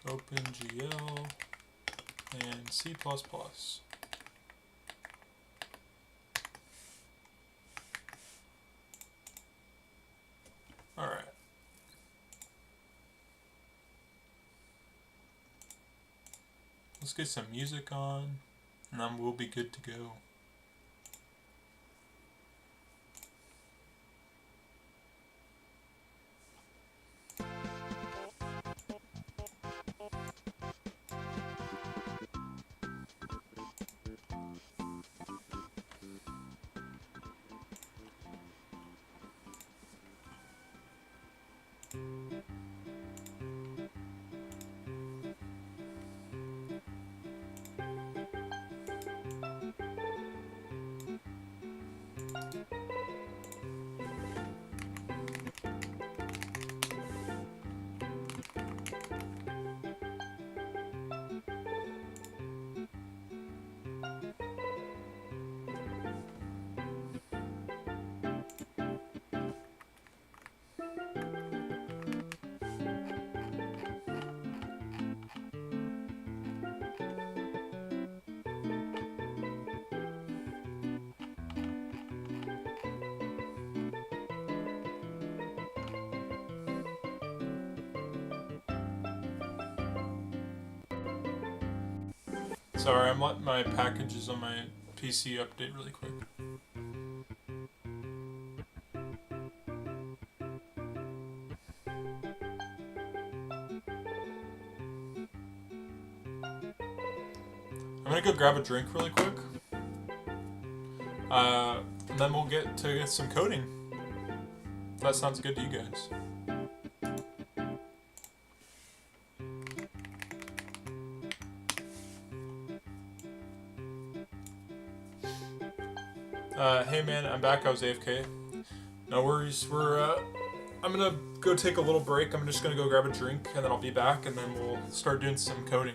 OpenGL and C++. All right. Let's get some music on, and then we'll be good to go. Sorry, I'm letting my packages on my PC update really quick. I'm gonna go grab a drink really quick. And then we'll get to some coding. If that sounds good to you guys. Hey man, I'm back. I was AFK. No worries. I'm gonna go take a little break. I'm just gonna go grab a drink, and then I'll be back, and then we'll start doing some coding.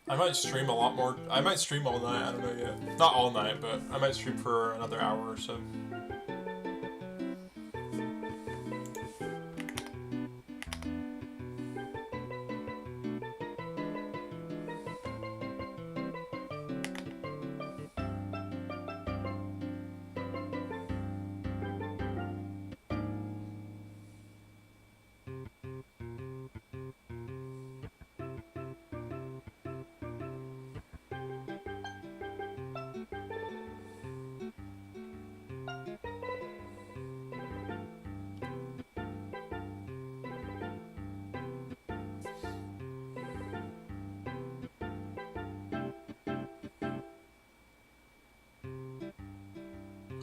I might stream a lot more. I might stream all night. I don't know yet. Not all night, but I might stream for another hour or so.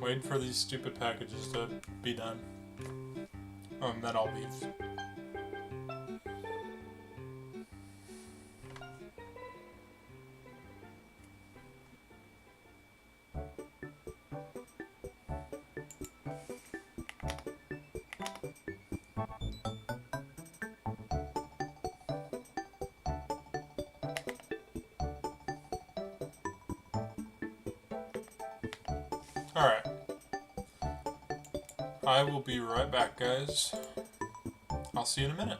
Waiting for these stupid packages to be done. And then I'll leave. Alright. I will be right back, guys. I'll see you in a minute.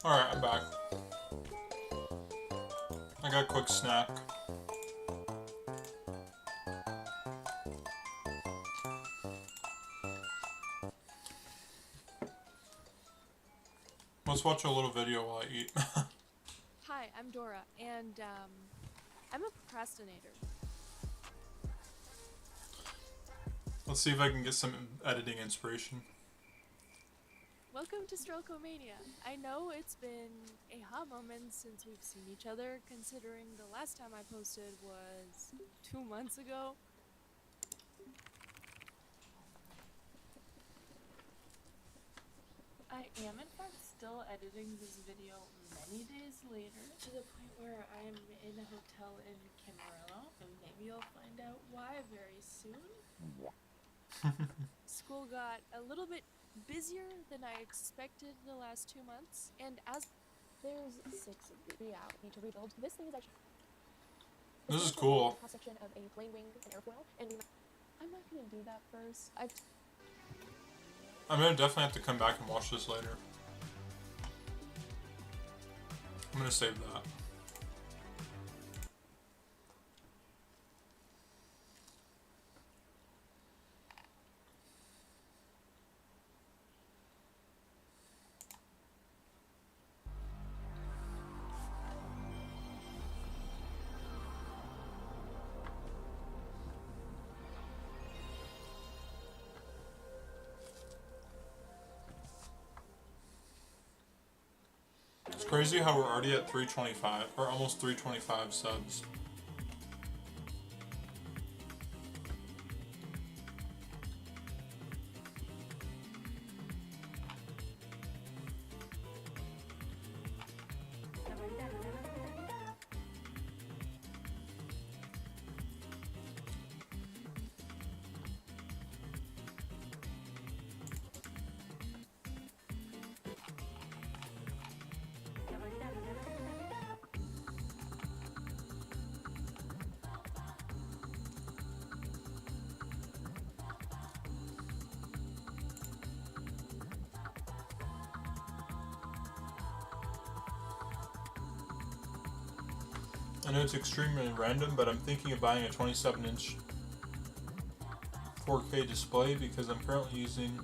Alright, I'm back. I got a quick snack. Let's watch a little video while I eat. Hi, I'm Dora, and I'm a procrastinator. Let's see if I can get some editing inspiration. welcome to Strelkomania. I know it's been a hot moment since we've seen each other, considering the last time I posted was 2 months ago. I am in fact still editing this video many days later, to the point where I am in a hotel in Camarillo, and maybe you'll find out why very soon. School got a little bit busier than I expected the last 2 months, and as there's 6 of the out need to rebuild. This thing is actually This is cool. cross section of a plane wing and airfoil, and I'm not gonna do that first. I'm gonna definitely have to come back and watch this later. I'm gonna save that. It's crazy how we're already at 325, or almost 325 subs. I know it's extremely random, but I'm thinking of buying a 27-inch 4K display because I'm currently using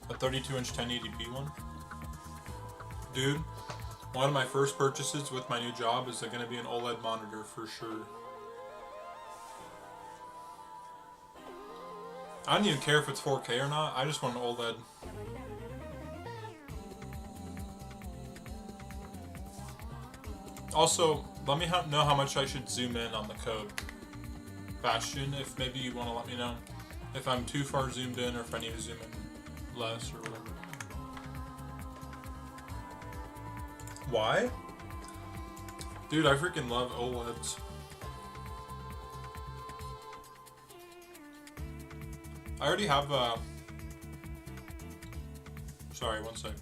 a 32-inch 1080p one. Dude, one of my first purchases with my new job is going to be an OLED monitor for sure. I don't even care if it's 4K or not, I just want an OLED. Also, let me know how much I should zoom in on the code. Bastion, if maybe you want to let me know if I'm too far zoomed in or if I need to zoom in less or whatever. Why? Dude, I freaking love OLEDs. I already have sorry, one sec.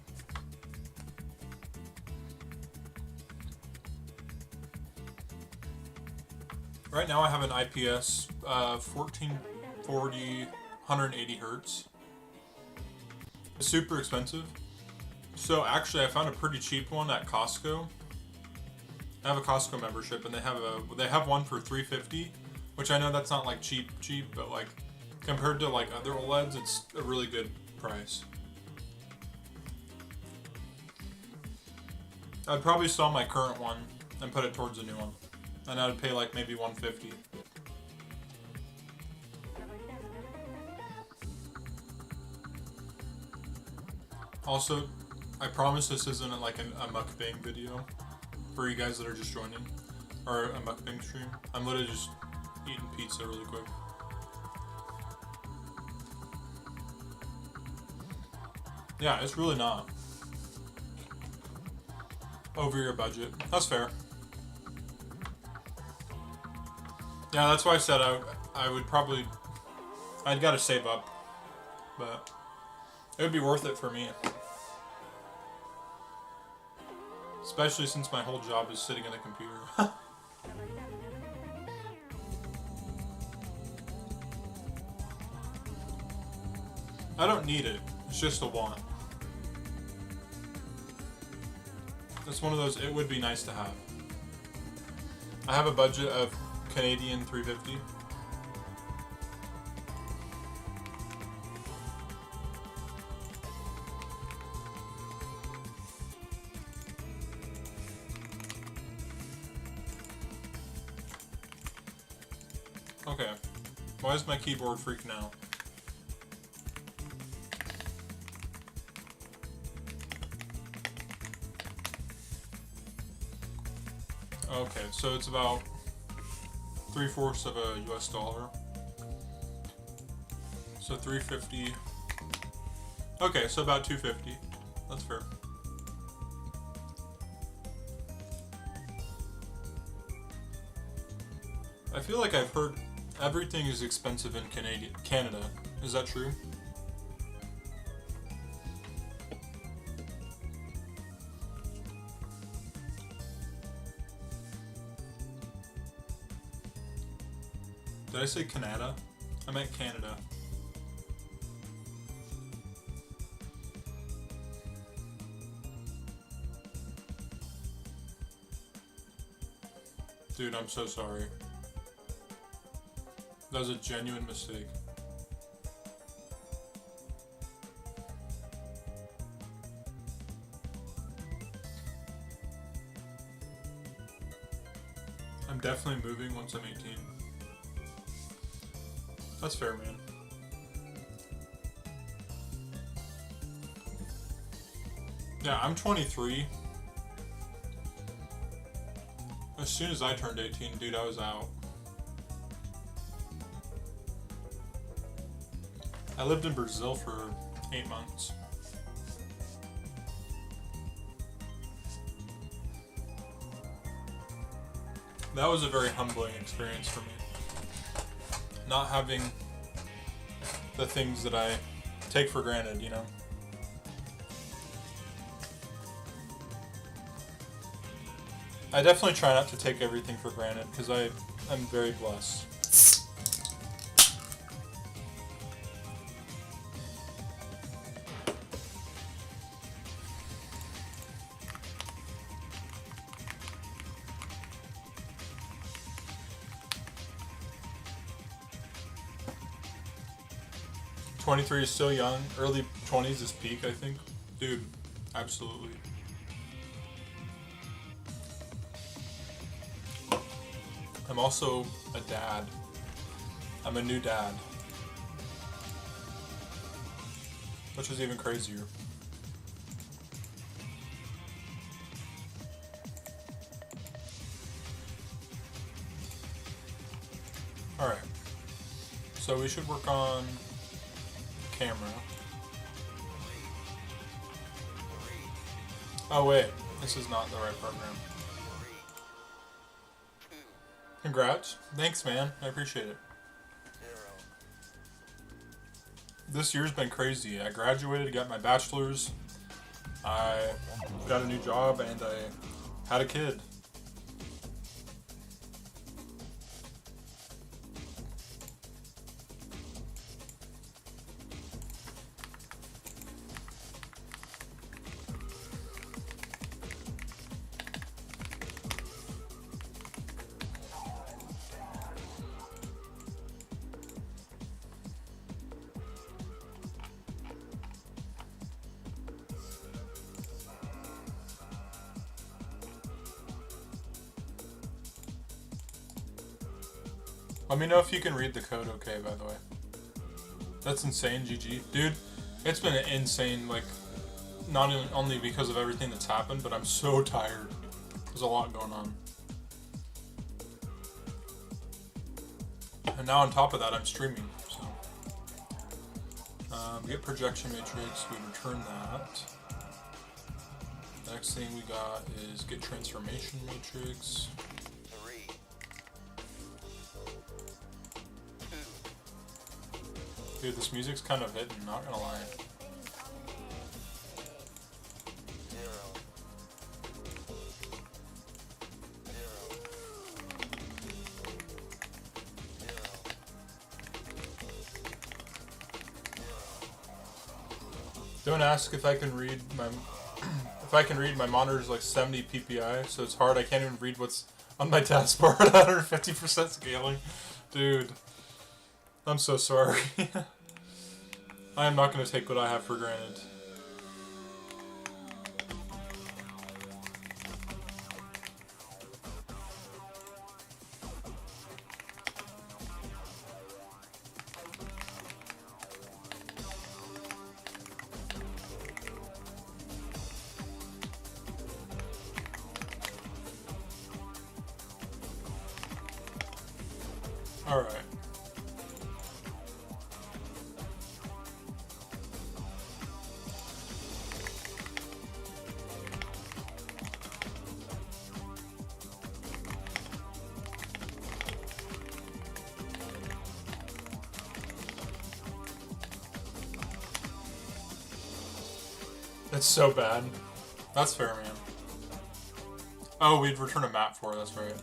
Right now I have an IPS 1440 180 hertz. It's super expensive. So actually I found a pretty cheap one at Costco. I have a Costco membership and they have one for $350, which I know that's not like cheap, but like compared to like other OLEDs, it's a really good price. I'd probably sell my current one and put it towards a new one. And I would pay like maybe $150. Also, I promise this isn't like a mukbang video for you guys that are just joining, or a mukbang stream. I'm literally just eating pizza really quick. Yeah, it's really not over your budget. That's fair. Yeah, that's why I said I'd gotta save up, but it would be worth it for me. Especially since my whole job is sitting in a computer. I don't need it, it's just a want. It's one of those, it would be nice to have. I have a budget of Canadian $350. Okay. Why is my keyboard freaking out? Okay, so it's about 3/4 of a US dollar. So 350. Okay, so about 250. That's fair. I feel like I've heard everything is expensive in Canada. Is that true? Did I say Canada? I meant Canada. Dude, I'm so sorry. That was a genuine mistake. I'm definitely moving once I'm 18. That's fair, man. Yeah, I'm 23. As soon as I turned 18, dude, I was out. I lived in Brazil for 8 months. That was a very humbling experience for me. Not having the things that I take for granted, you know? I definitely try not to take everything for granted because I'm very blessed. "23 is still young. Early 20s is peak, I think." Dude, absolutely. I'm also a dad. I'm a new dad. Which is even crazier. Alright. So we should work on camera. Oh wait, this is not the right program. Congrats. Thanks, man. I appreciate it. This year's been crazy. I graduated, got my bachelor's, I got a new job, and I had a kid. Let me know if you can read the code okay, by the way. That's insane, GG. Dude, it's been insane, like, not only because of everything that's happened, but I'm so tired. There's a lot going on. And now on top of that, I'm streaming, so. Get projection matrix, we return that. The next thing we got is get transformation matrix. Dude, this music's kind of hitting, not gonna lie. Don't ask if I can read my my monitor's like 70 ppi, so it's hard. I can't even read what's on my taskbar at 150% scaling. Dude, I'm so sorry. I am not going to take what I have for granted. Alright. It's so bad. That's fair, man. Oh, we'd return a map for it, that's right.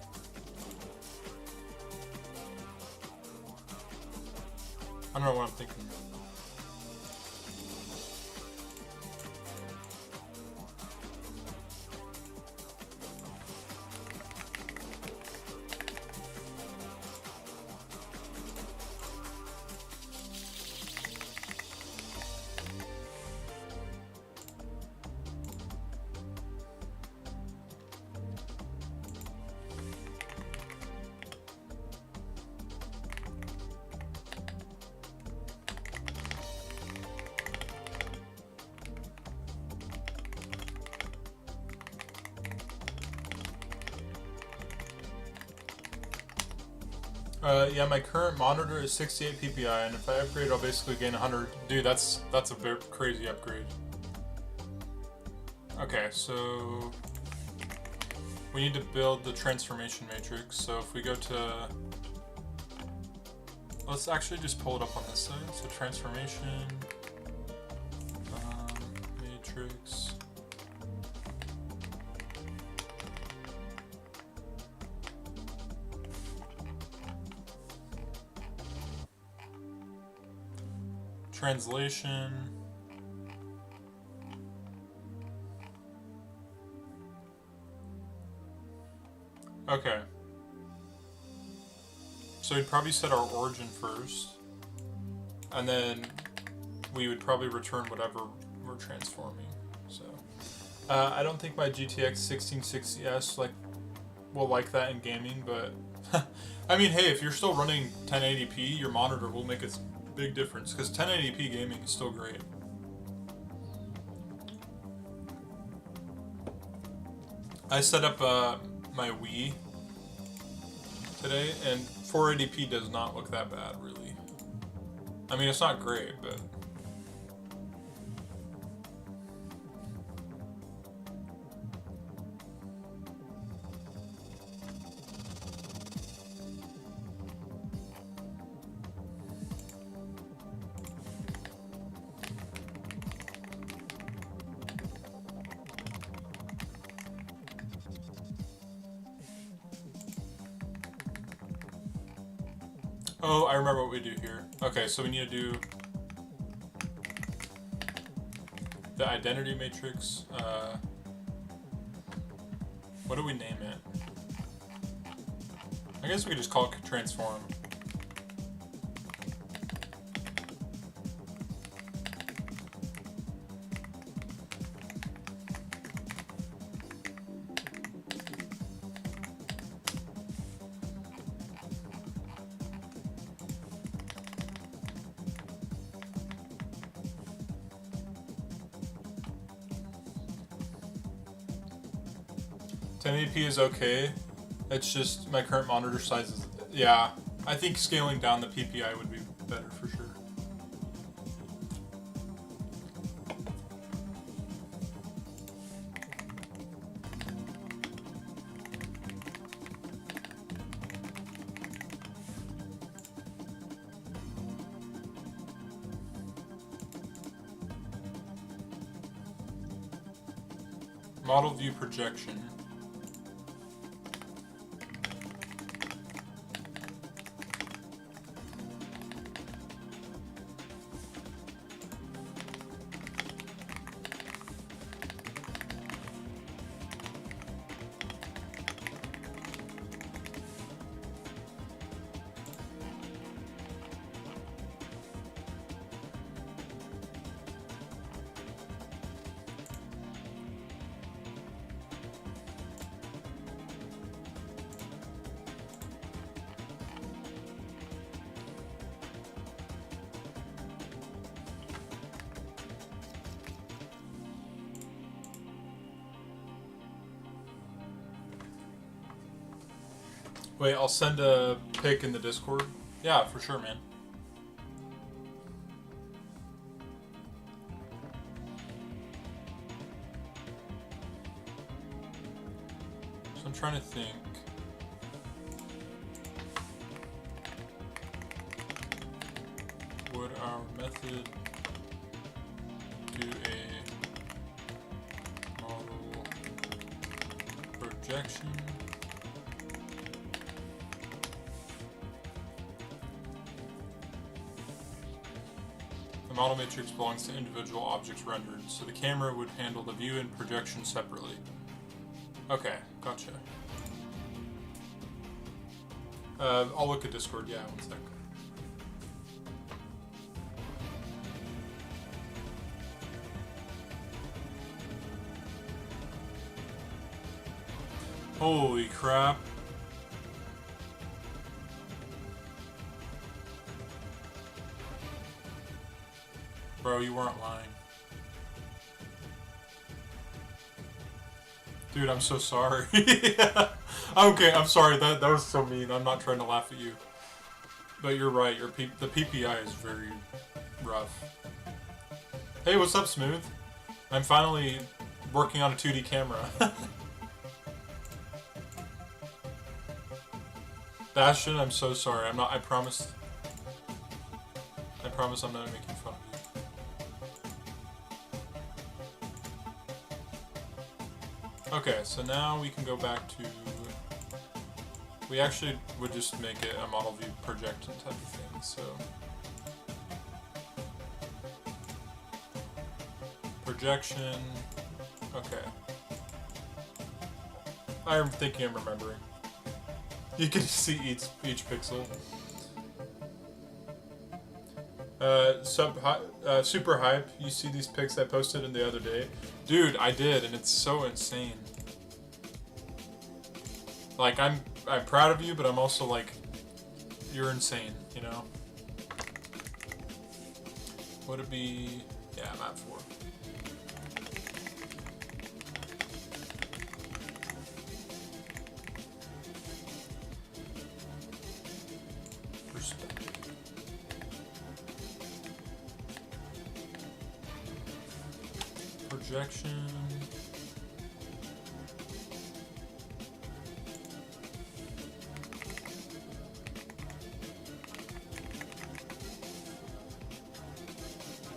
I don't know what I'm thinking. Yeah, my current monitor is 68 PPI, and if I upgrade, I'll basically gain 100. Dude, that's a very crazy upgrade. Okay, so we need to build the transformation matrix. So if we go to, let's actually just pull it up on this side. So transformation matrix. Translation. Okay. So we'd probably set our origin first, and then we would probably return whatever we're transforming. So I don't think my GTX 1660S will like that in gaming, but I mean, hey, if you're still running 1080p, your monitor will make its big difference, because 1080p gaming is still great. I set up my Wii today, and 480p does not look that bad, really. I mean, it's not great, but... Oh, I remember what we do here. Okay, so we need to do the identity matrix. What do we name it? I guess we could just call it transform. is okay. It's just my current monitor size is, yeah, I think scaling down the PPI would be better for sure. Model view projection. Wait, I'll send a pic in the Discord. Yeah, for sure, man. So I'm trying to think. Would our method do a model projection? The model matrix belongs to individual objects rendered, so the camera would handle the view and projection separately. Okay, gotcha. I'll look at Discord, yeah, one sec. Holy crap. Bro, you weren't lying. Dude, I'm so sorry. Yeah. Okay, I'm sorry. That was so mean. I'm not trying to laugh at you. But you're right. The PPI is very rough. Hey, what's up, Smooth? I'm finally working on a 2D camera. Bastion, I'm so sorry. I promise I'm not making fun of you. Okay, so now we can go back to... We actually would just make it a model view projection type of thing, so... Projection... Okay. I'm thinking I'm remembering. You can see each pixel. Super hype. You see these pics I posted in the other day? Dude, I did, and it's so insane. Like, I'm proud of you, but I'm also like, you're insane, you know? Would it be... Yeah, I'm at 4. Projection.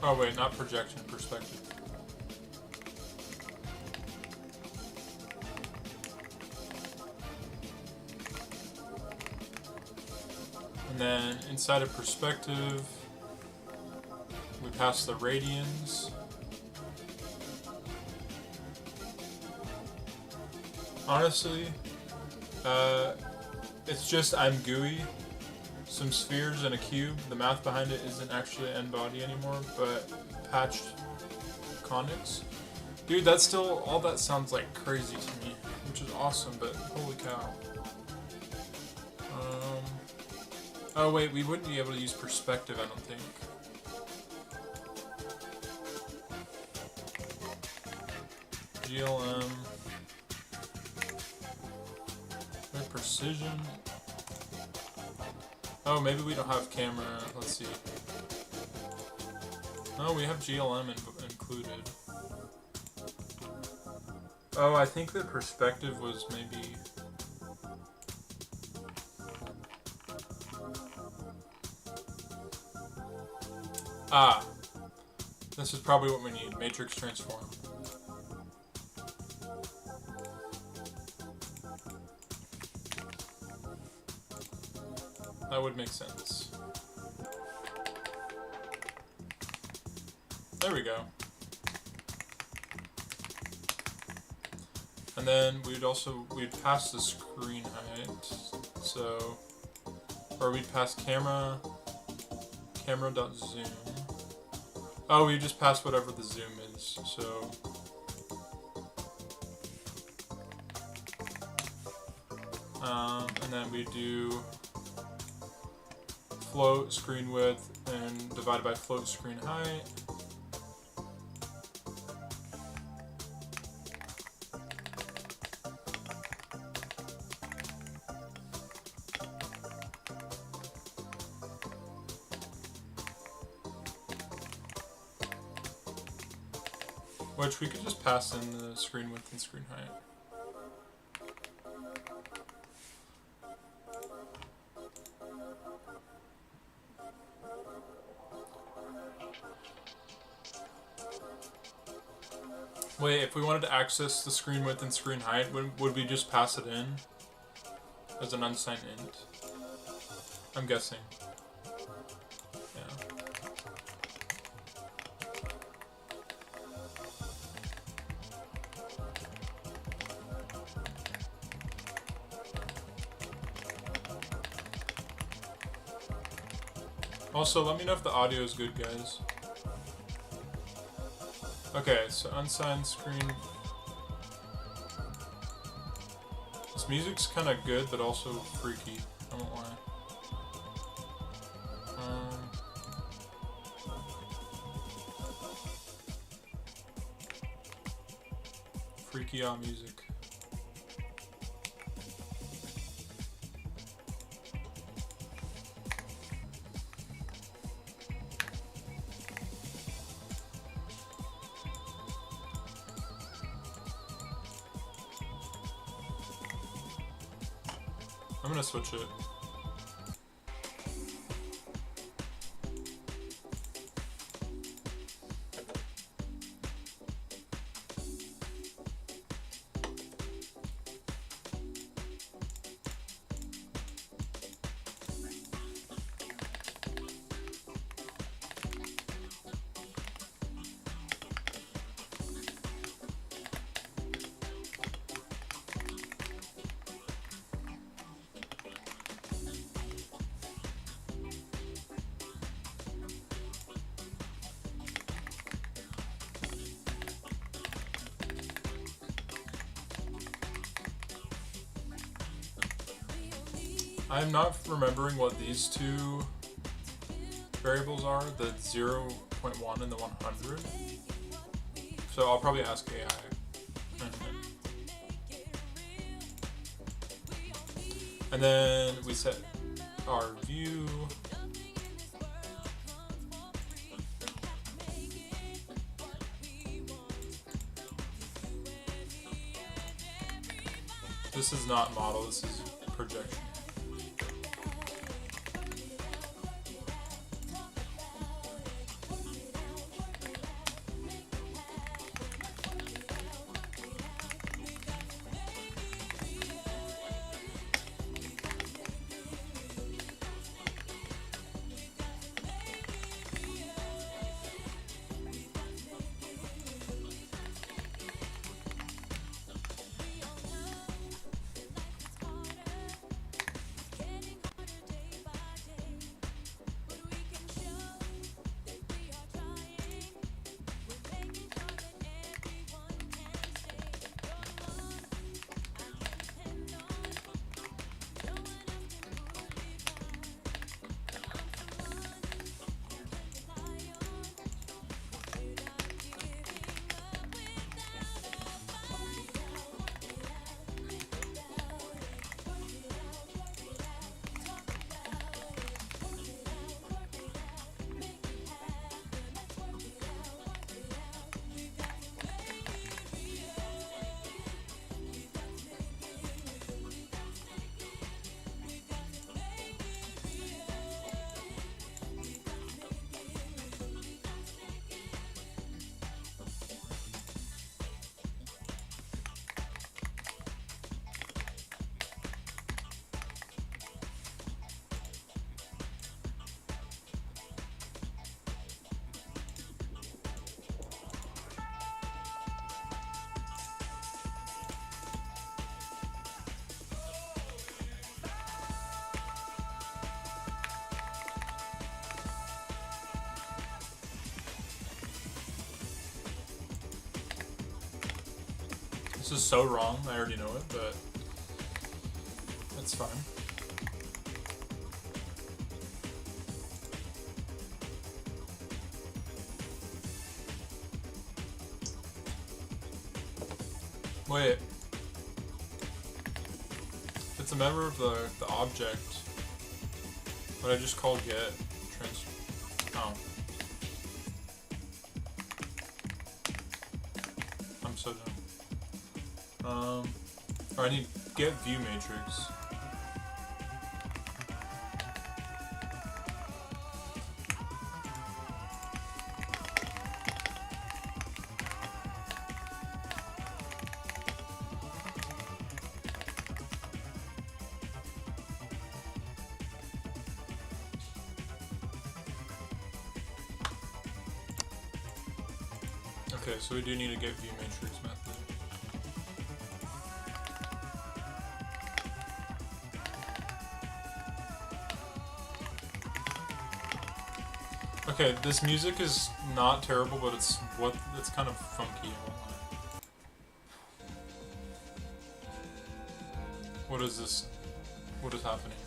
Oh wait, not projection, perspective. And then inside of perspective, we pass the radians. Honestly, it's just I'm GUI, some spheres and a cube. The math behind it isn't actually end body anymore, but patched conics. Dude, that's still, all that sounds like crazy to me, which is awesome, but holy cow. Oh wait, we wouldn't be able to use perspective, I don't think. GLM. Precision. Oh, maybe we don't have camera. Let's see. No, we have GLM included. Oh, I think the perspective was maybe... Ah. This is probably what we need. Matrix transform. That would make sense. There we go. And then we'd pass the screen height, so, or we'd pass camera.zoom. Oh, we just pass whatever the zoom is, so. And then we do float screen width and divided by float screen height. Which we could just pass in the screen width and screen height. Wait, if we wanted to access the screen width and screen height, would we just pass it in as an unsigned int? I'm guessing. Yeah. Also, let me know if the audio is good, guys. Okay, so unsigned screen. This music's kind of good, but also freaky. I won't lie. Freaky music. I'm gonna switch it. I'm not remembering what these two variables are, the 0.1 and the 100. So I'll probably ask AI. And then we set our view. This is not model, this is projection. This is so wrong, I already know it, but it's fine. Wait. If it's a member of the object, what I just called get trans. Oh. so dumb. I need get view matrix. Okay, so we do need to get view matrix method. Okay, this music is not terrible, but it's kind of funky. I won't lie. What is this? What is happening?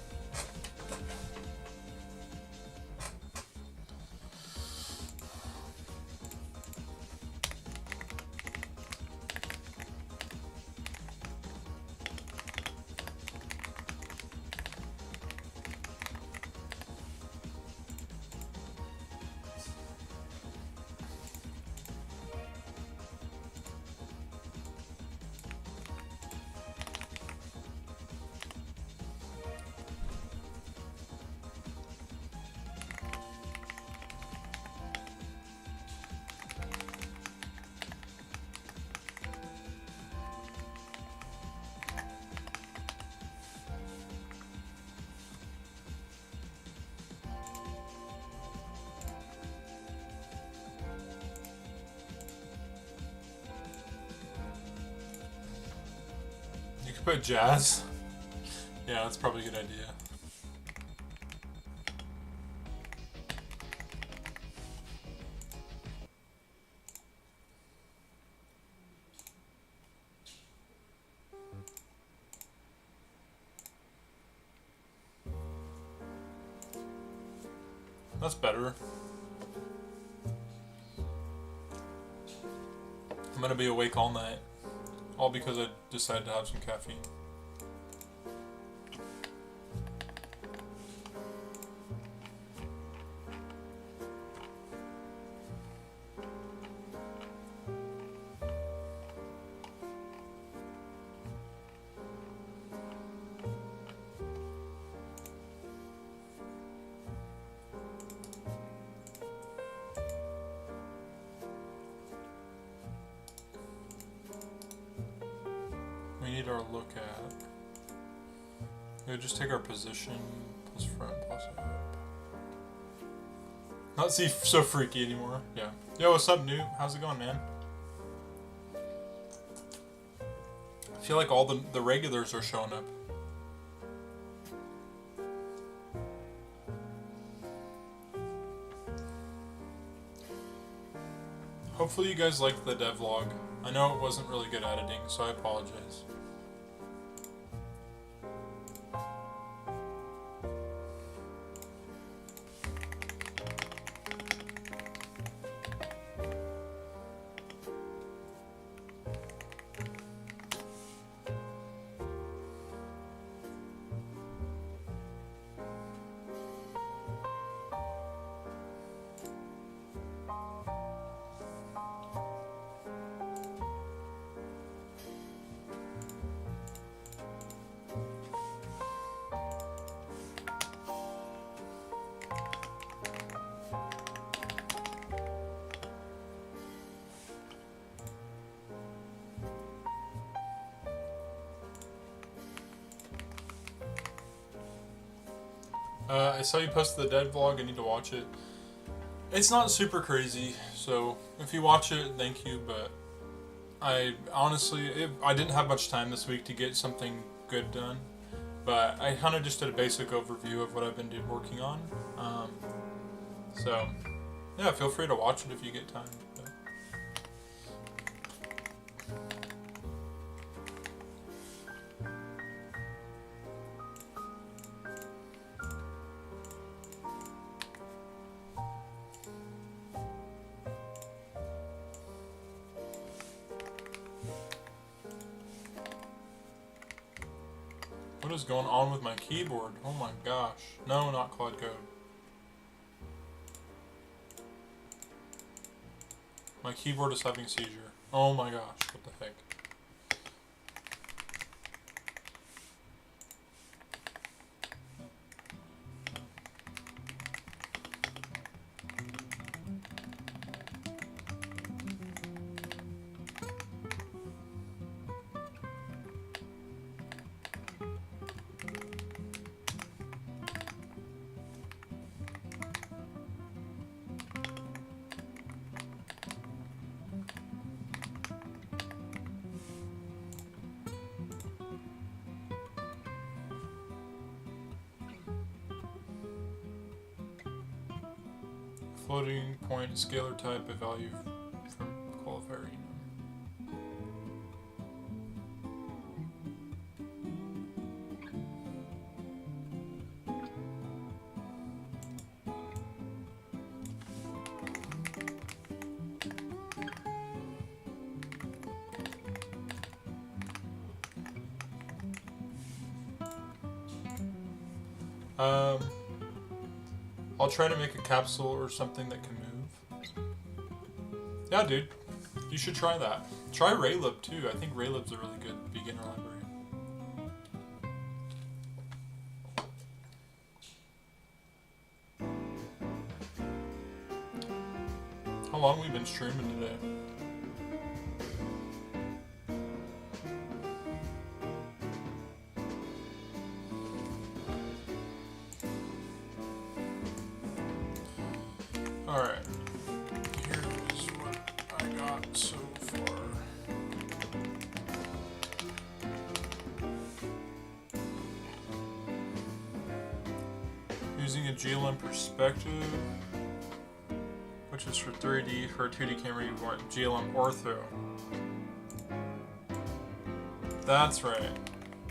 You could put jazz. Yeah, that's probably a good idea. That's better. I'm gonna be awake all night. All because I decided to have some caffeine. We need our look at. We would just take our position plus front plus up. Not see so freaky anymore. Yeah. Yo, what's up, Noob? How's it going, man? I feel like all the regulars are showing up. Hopefully you guys liked the devlog. I know it wasn't really good editing, so I apologize. I saw you posted the dead vlog. I need to watch it. It's not super crazy, so if you watch it, thank you, but I honestly, I didn't have much time this week to get something good done, but I kind of just did a basic overview of what I've been working on. So, yeah, feel free to watch it if you get time. But. What is going on with my keyboard? Oh my gosh. No, not Cloud Code. My keyboard is having a seizure. Oh my gosh, what the heck? Floating point scalar type, a value from qualifier enum. I'll try to make a capsule or something that can move. Yeah, dude. You should try that. Try Raylib too. I think Raylib's a really good beginner library. How long have we been streaming today? Alright, here is what I got so far. Using a GLM perspective, which is for 3D. For a 2D camera, you want GLM ortho. That's right,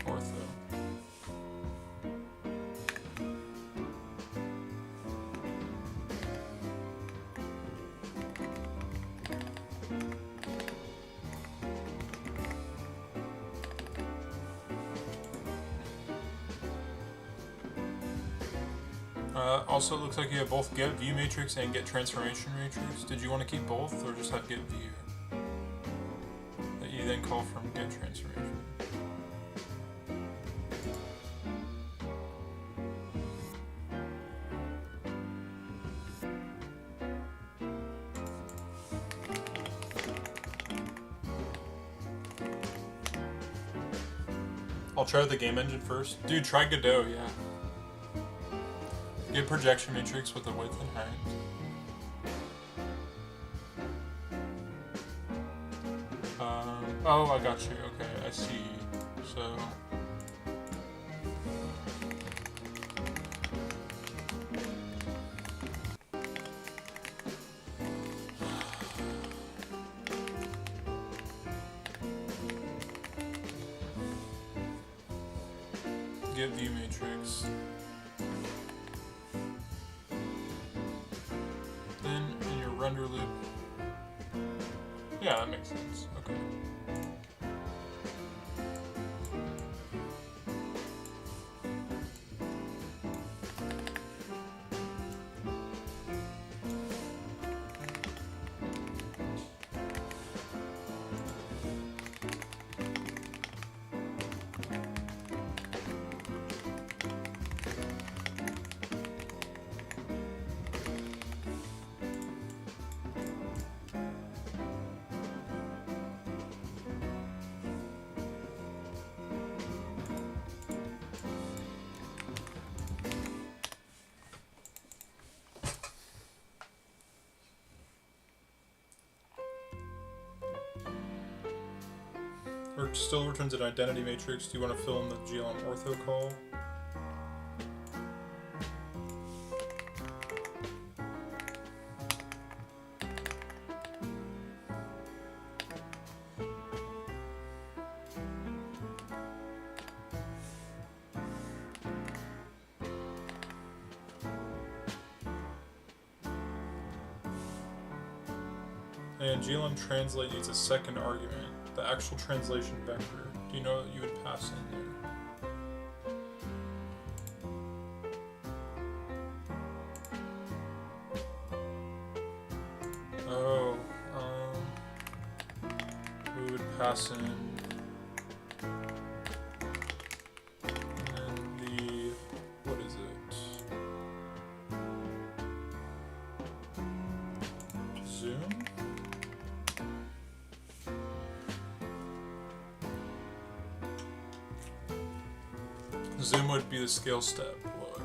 ortho. Also, it looks like you have both get view matrix and get transformation matrix. Did you want to keep both, or just have get view that you then call from get transformation? I'll try the game engine first. Dude, try Godot, yeah. Get projection matrix with the width and height. Oh, I got you. Okay, I see. So. Get view matrix. Then in your render loop. Yeah, that makes sense. Okay. Or still returns an identity matrix. Do you want to fill in the GLM ortho call? And GLM translate needs a second argument, the actual translation vector. Do you know what you would pass in there? Oh, pass in and the, what is it? Zoom? Zoom would be the scale step. What?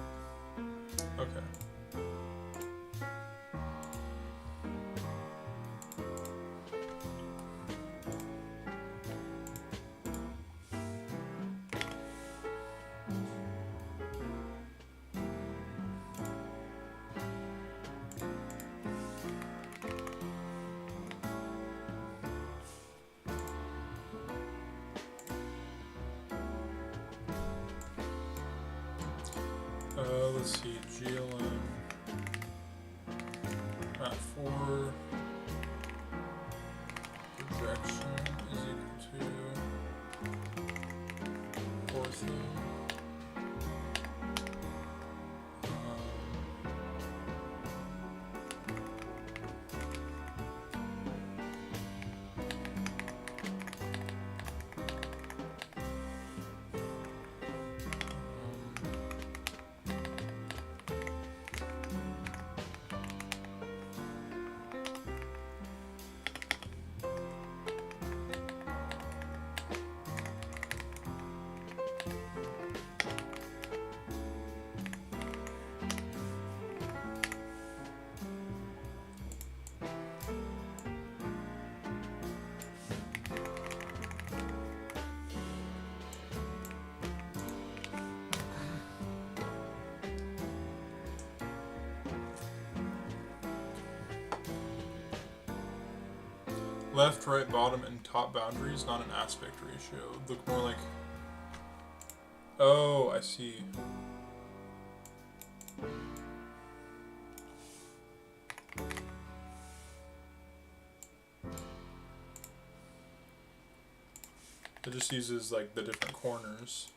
Okay. Let's see, GLM at 4 projection is equal to ortho. Left, right, bottom, and top boundaries, not an aspect ratio. Look more like... Oh, I see. It just uses like the different corners.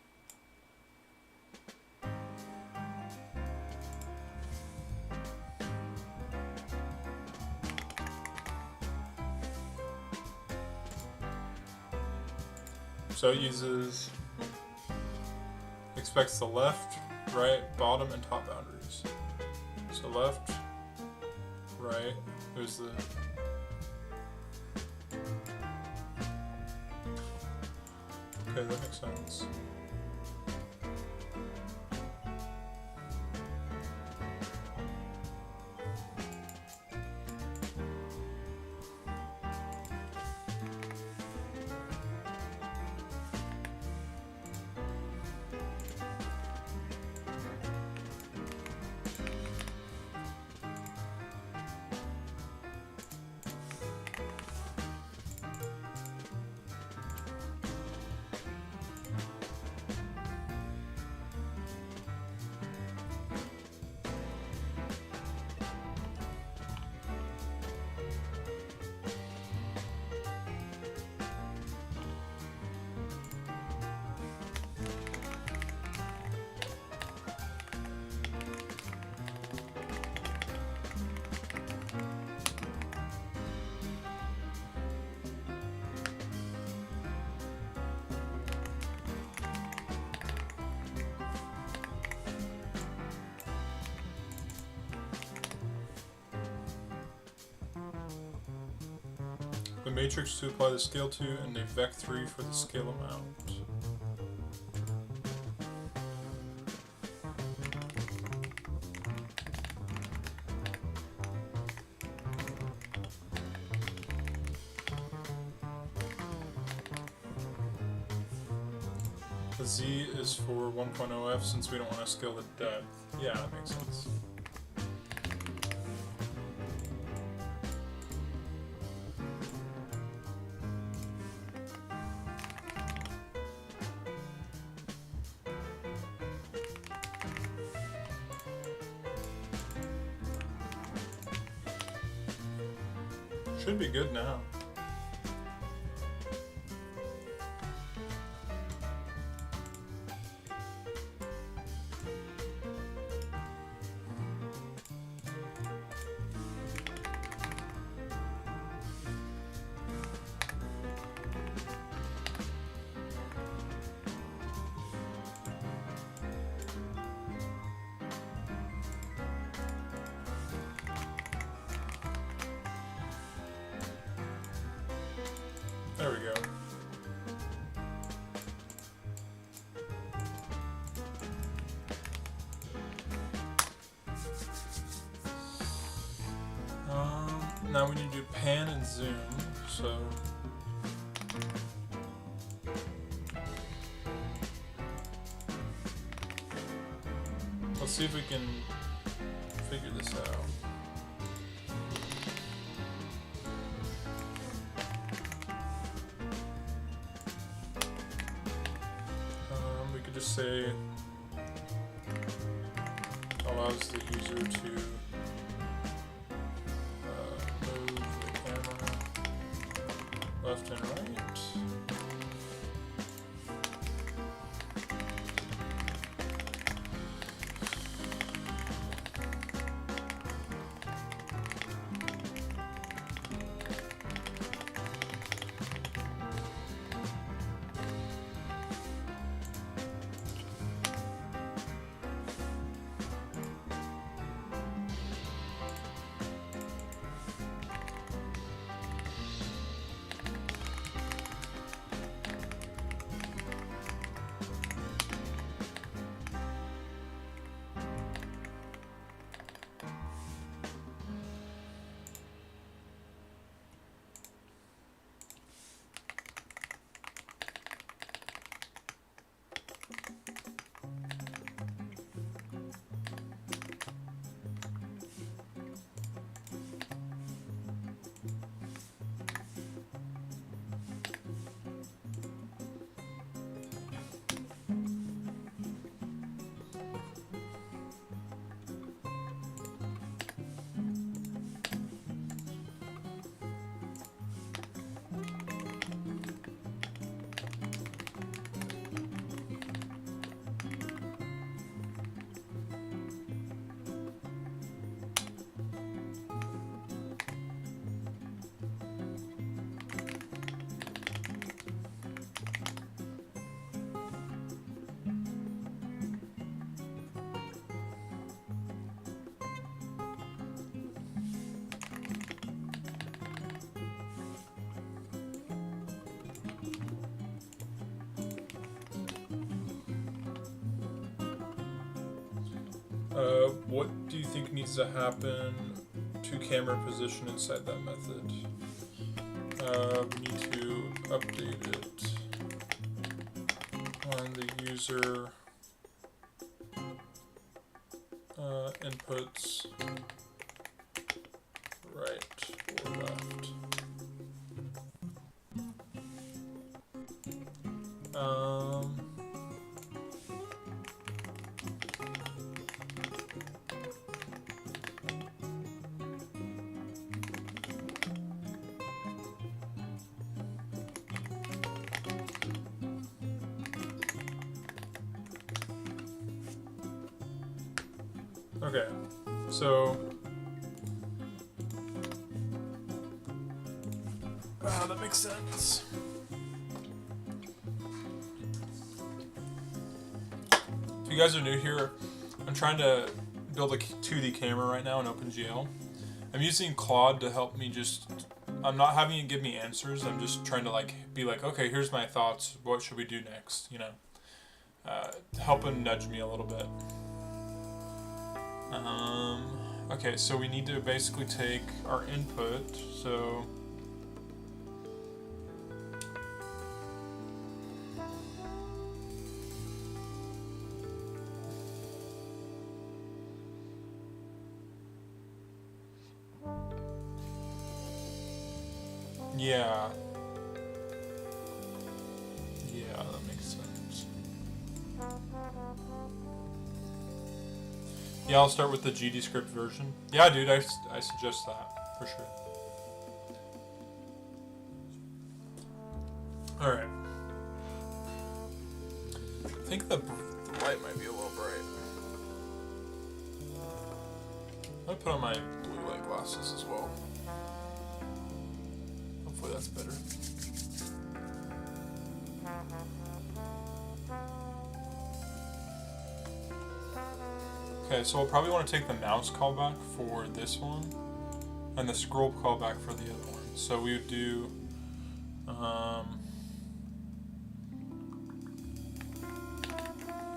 So it uses, expects the left, right, bottom, and top boundaries. So left, right, there's the, okay, that makes sense. The matrix to apply the scale to, and a vec3 for the scale amount. The Z is for 1.0f since we don't want to scale the depth. Yeah, that makes sense. Should be good now. There we go. Now we need to do pan and zoom, so let's see if we can figure this out. We could just say allows the user to move the camera left and right. What do you think needs to happen to camera position inside that method? We need to update it on the user inputs right or left. Okay, so that makes sense. If you guys are new here, I'm trying to build a 2D camera right now in OpenGL. I'm using Claude to help me I'm not having it give me answers, I'm just trying to be like, okay, here's my thoughts, what should we do next, you know? Helping nudge me a little bit. Okay, so we need to basically take our input, so yeah, that makes sense. Yeah, I'll start with the GDScript version. Yeah, dude, I suggest that, for sure. Alright. I think the light might be a little bright. I'll put on my blue light glasses as well. Hopefully that's better. Okay, so we'll probably want to take the mouse callback for this one, and the scroll callback for the other one. So we would do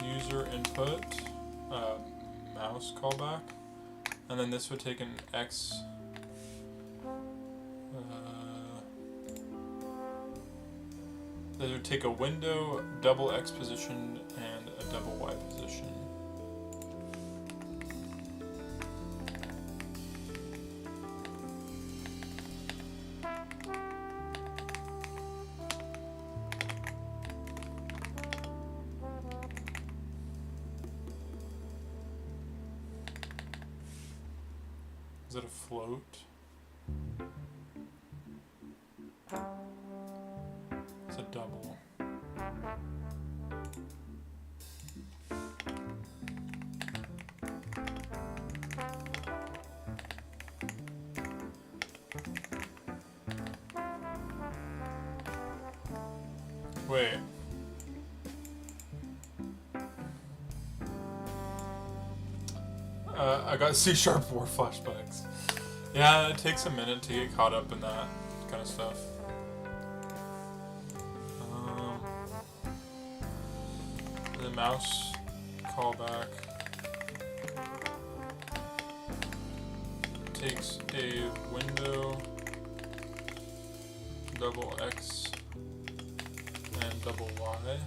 User input, mouse callback, and then this would take an X. This would take a window, double X position, and a double Y position. Is it a float? It's a double. Wait. I got C# war flashbacks. Yeah, it takes a minute to get caught up in that kind of stuff. The mouse callback takes a window, double X, and double Y.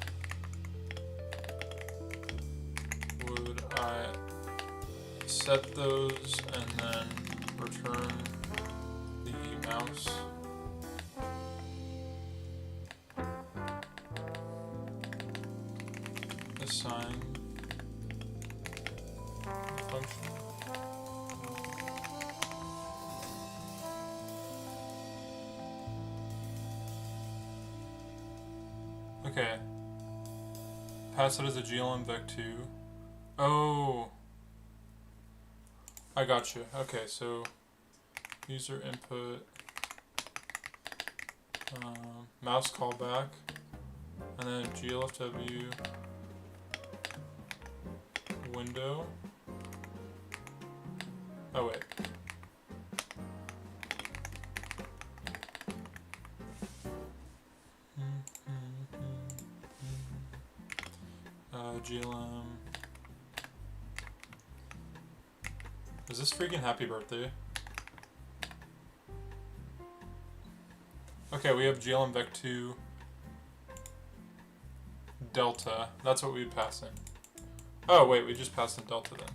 Would I set those and then return the mouse? Assign the function. Okay. Pass it as a GLM vec2. Oh, I got you. Okay, so user input, mouse callback, and then glfw window. Oh wait. GLM. Is this freaking happy birthday? Okay, we have GLM vec2 delta. That's what we'd pass in. Oh wait, we just passed in delta then.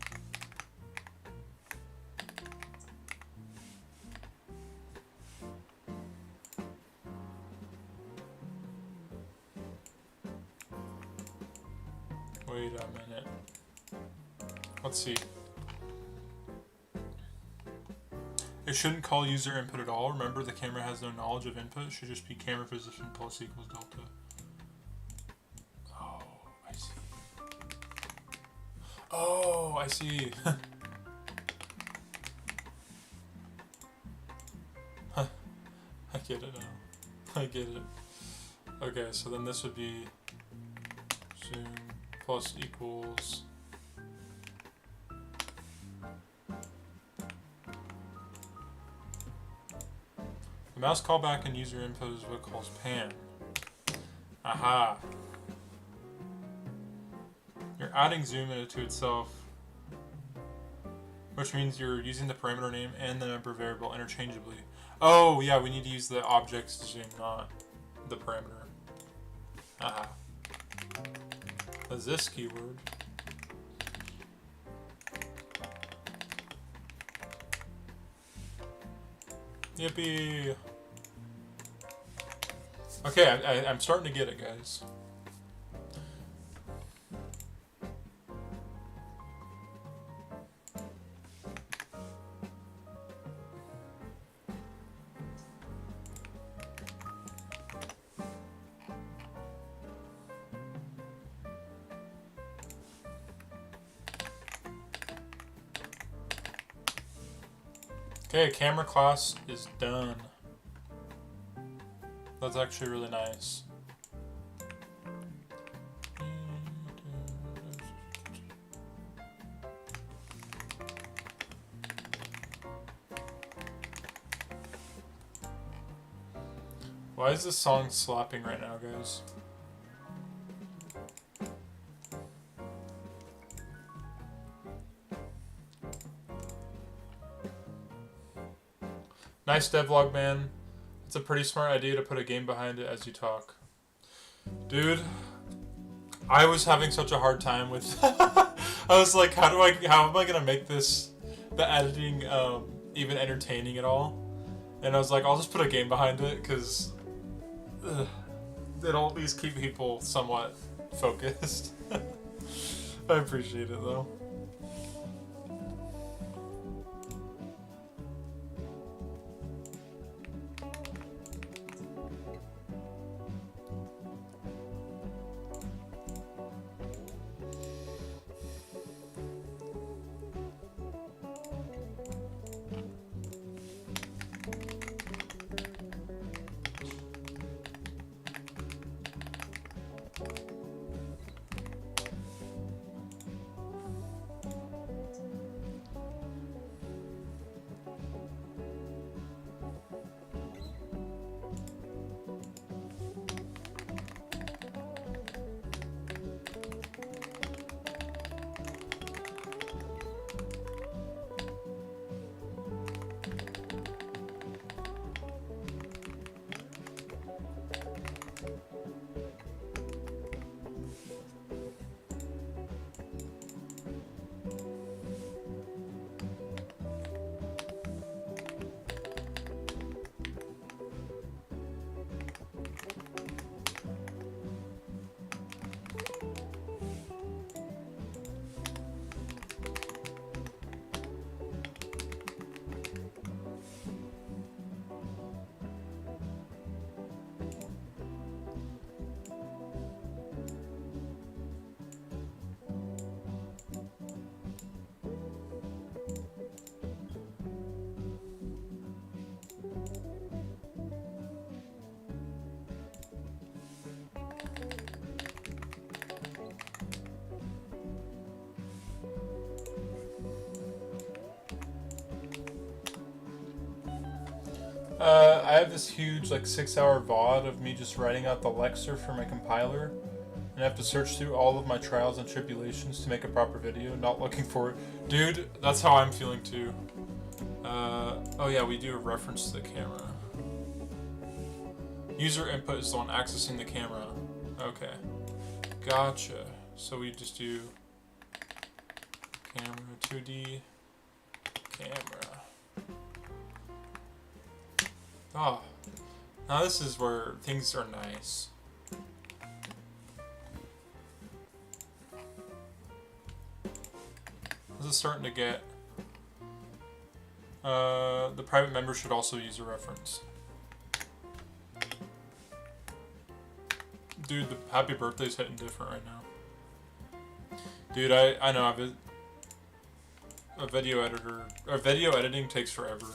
Wait a minute. Let's see. It shouldn't call user input at all. Remember, the camera has no knowledge of input. It should just be camera position plus equals delta. Oh, I see. Oh, I see. I get it now. I get it. Okay, so then this would be zoom plus equals the mouse callback and user input is what calls pan. Aha. You're adding zoom into itself, which means you're using the parameter name and the number variable interchangeably. Oh yeah, we need to use the object's zoom, not the parameter. Aha. What's this keyword? Yippee! Okay, I'm starting to get it, guys. Okay, camera class is done. That's actually really nice. Why is this song slapping right now, guys? Nice devlog, man. It's a pretty smart idea to put a game behind it as you talk. Dude, I was having such a hard time with... I was like, how am I gonna make this, the editing, even entertaining at all? And I was like, I'll just put a game behind it, because it'll at least keep people somewhat focused. I appreciate it, though. I have this huge, like, 6-hour VOD of me just writing out the Lexer for my compiler, and I have to search through all of my trials and tribulations to make a proper video, not looking for it. Dude, that's how I'm feeling too. Oh yeah, we do a reference to the camera. User input is the one accessing the camera. Okay. Gotcha. So we just do camera 2D, camera. Oh, now this is where things are nice. This is starting to get... the private member should also use a reference. Dude, the happy birthday's hitting different right now. Dude, I know, a video editor... video editing takes forever.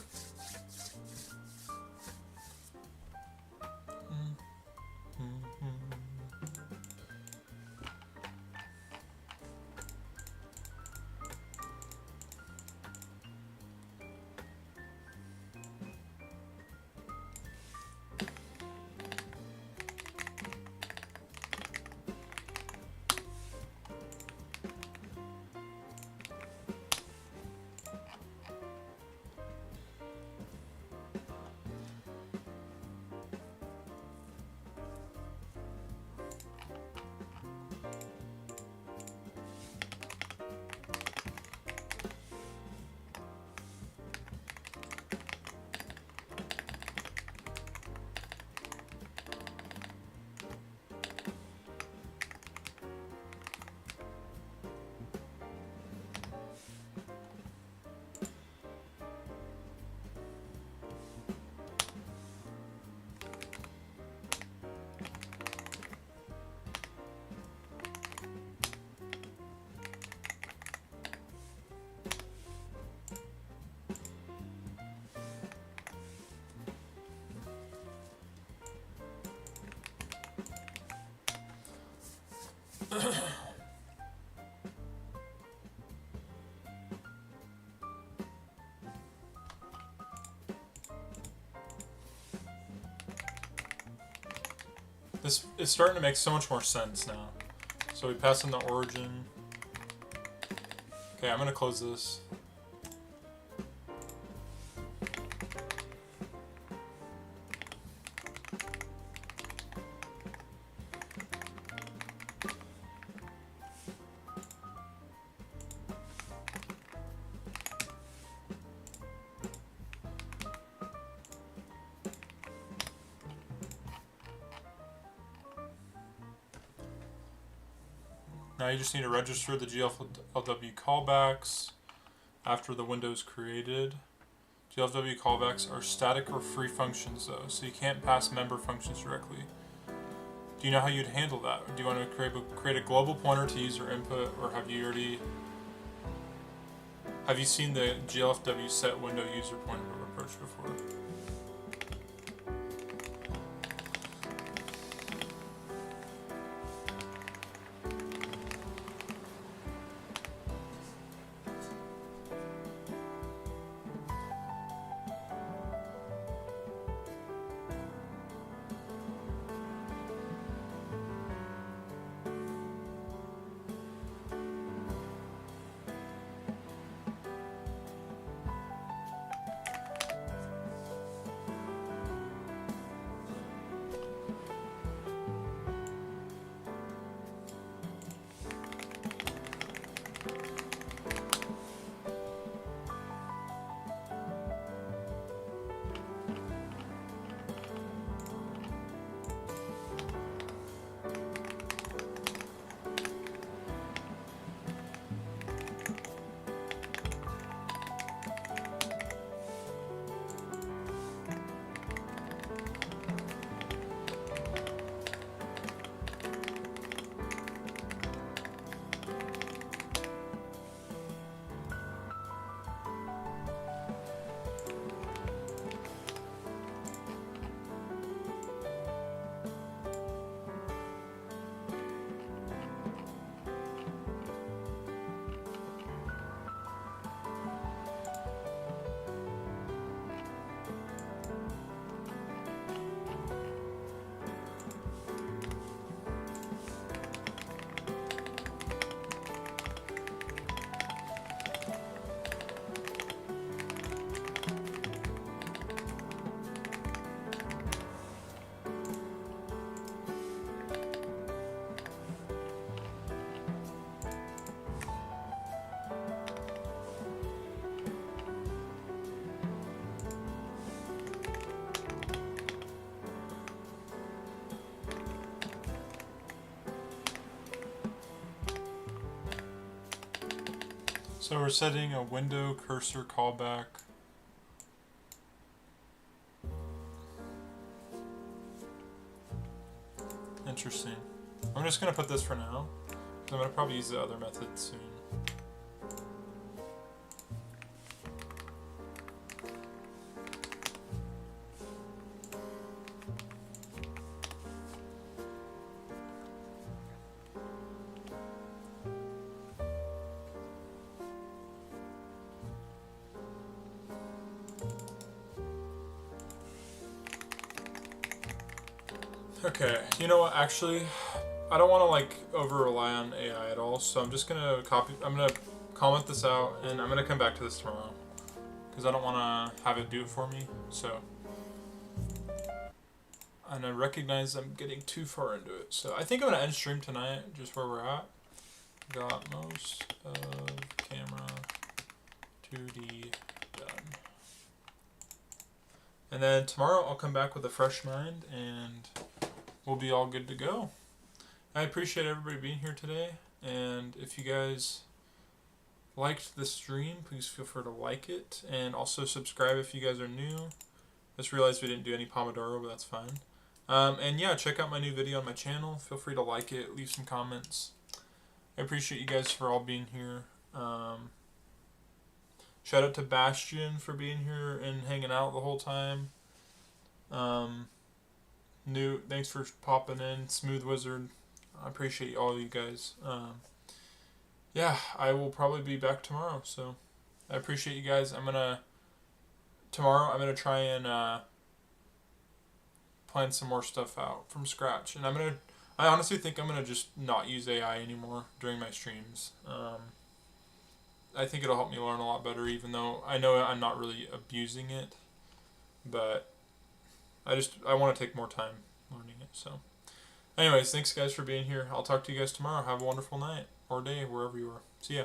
This is starting to make so much more sense now. So we pass in the origin. Okay, I'm gonna close this. Now you just need to register the GLW callbacks after the window is created. GLW callbacks are static or free functions though, so you can't pass member functions directly. Do you know how you'd handle that? Do you want to create a global pointer to user input, or have you seen the GLW set window user pointer approach before? So we're setting a window cursor callback. Interesting. I'm just gonna put this for now, because I'm gonna probably use the other method soon. Okay, you know what, actually, I don't want to like over rely on AI at all, so I'm just gonna I'm gonna comment this out, and I'm gonna come back to this tomorrow, because I don't want to have it do it for me, so. And I recognize I'm getting too far into it, so I think I'm gonna end stream tonight, just where we're at. Got most of camera 2D done. And then tomorrow I'll come back with a fresh mind, and we'll be all good to go. I appreciate everybody being here today, and if you guys liked the stream, please feel free to like it, and also subscribe if you guys are new. Just realized we didn't do any Pomodoro, but that's fine. And yeah, check out my new video on my channel. Feel free to like it, leave some comments. I appreciate you guys for all being here. Shout out to Bastion for being here and hanging out the whole time. Thanks for popping in. Smooth Wizard, I appreciate all you guys. Yeah, I will probably be back tomorrow, so I appreciate you guys. Tomorrow I'm gonna try and plan some more stuff out from scratch. And I honestly think I'm gonna just not use AI anymore during my streams. I think it'll help me learn a lot better, even though I know I'm not really abusing it. But I want to take more time learning it. So, anyways, thanks guys for being here. I'll talk to you guys tomorrow. Have a wonderful night or day wherever you are. See ya.